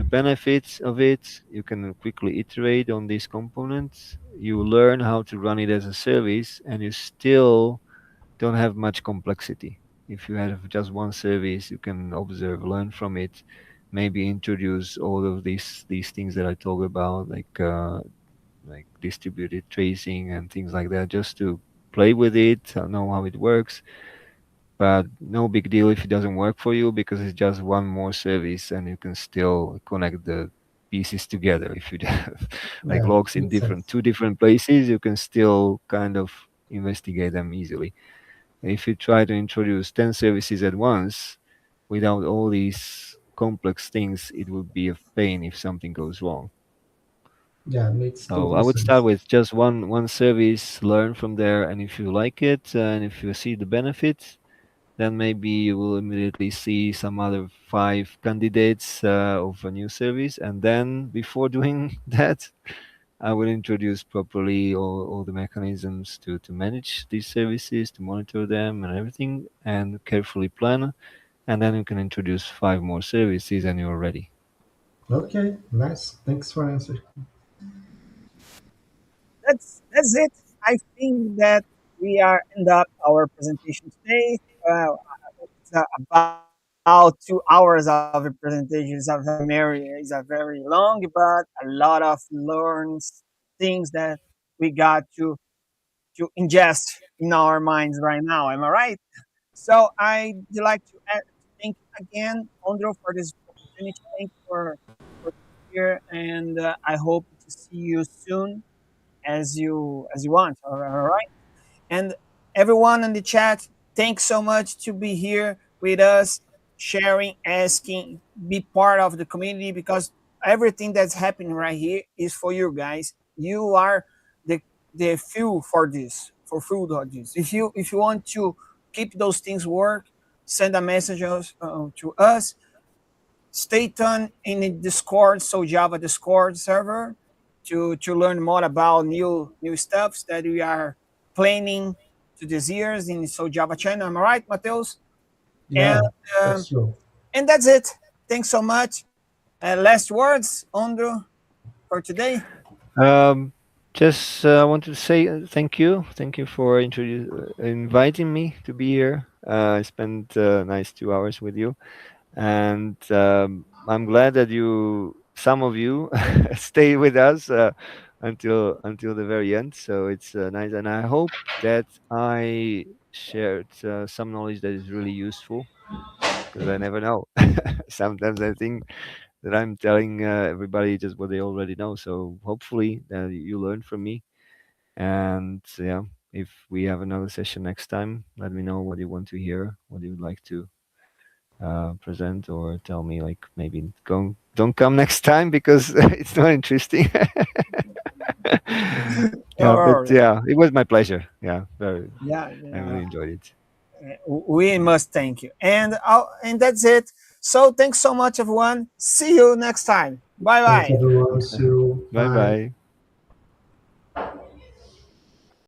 benefits of it. You can quickly iterate on these components. You learn how to run it as a service, and you still don't have much complexity. If you have just one service, you can observe, learn from it, maybe introduce all of these things that I talk about, like distributed tracing and things like that, just to play with it, know how it works. But no big deal if it doesn't work for you because it's just one more service and you can still connect the pieces together. If you have like yeah, logs in makes sense. two different places, you can still kind of investigate them easily. If you try to introduce 10 services at once without all these complex things, it would be a pain if something goes wrong. Yeah, makes So total I would start sense. with just one service, learn from there, and if you like it and if you see the benefits, then maybe you will immediately see some other five candidates of a new service. And then before doing that, I will introduce properly all the mechanisms to manage these services, to monitor them and everything, and carefully plan. And then you can introduce five more services and you're ready. Okay, nice. Thanks for answering. That's it. I think that we are end up our presentation today. It's about 2 hours of the presentation. It's a very long, but a lot of learns things that we got to ingest in our minds right now. Am I right? So I'd like to thank you again, Ondro, for this opportunity. Thank you for being here, and I hope to see you soon as you want. All right. And everyone in the chat, thanks so much to be here with us, sharing, asking, be part of the community because everything that's happening right here is for you guys. You are the the fuel for this, for food of this. If you want to keep those things work, send a message to us. Stay tuned in the Discord, SouJava Discord server to learn more about new stuffs that we are planning to this year's in the SouJava channel. Am I right, Mateus? And Yeah, um, that's true. and that's it. Thanks so much. Last words, Ondro, for today. Um, just I want to say thank you. Thank you for inviting me to be here. I spent a nice 2 hours with you. And I'm glad that some of you, stay with us until the very end. So it's nice, and I hope that I shared some knowledge that is really useful because I never know. Sometimes I think that I'm telling everybody just what they already know. So hopefully you learn from me. And yeah, if we have another session next time, let me know what you want to hear, what you would like to present, or tell me like maybe don't come next time because it's not interesting. Yeah, but All right. yeah, it was my pleasure. Yeah, very. Yeah, I really yeah. enjoyed it. We must thank you. And that's it. So thanks so much, everyone. See you next time. Bye Thanks, bye. everyone. See you. Bye Bye. bye.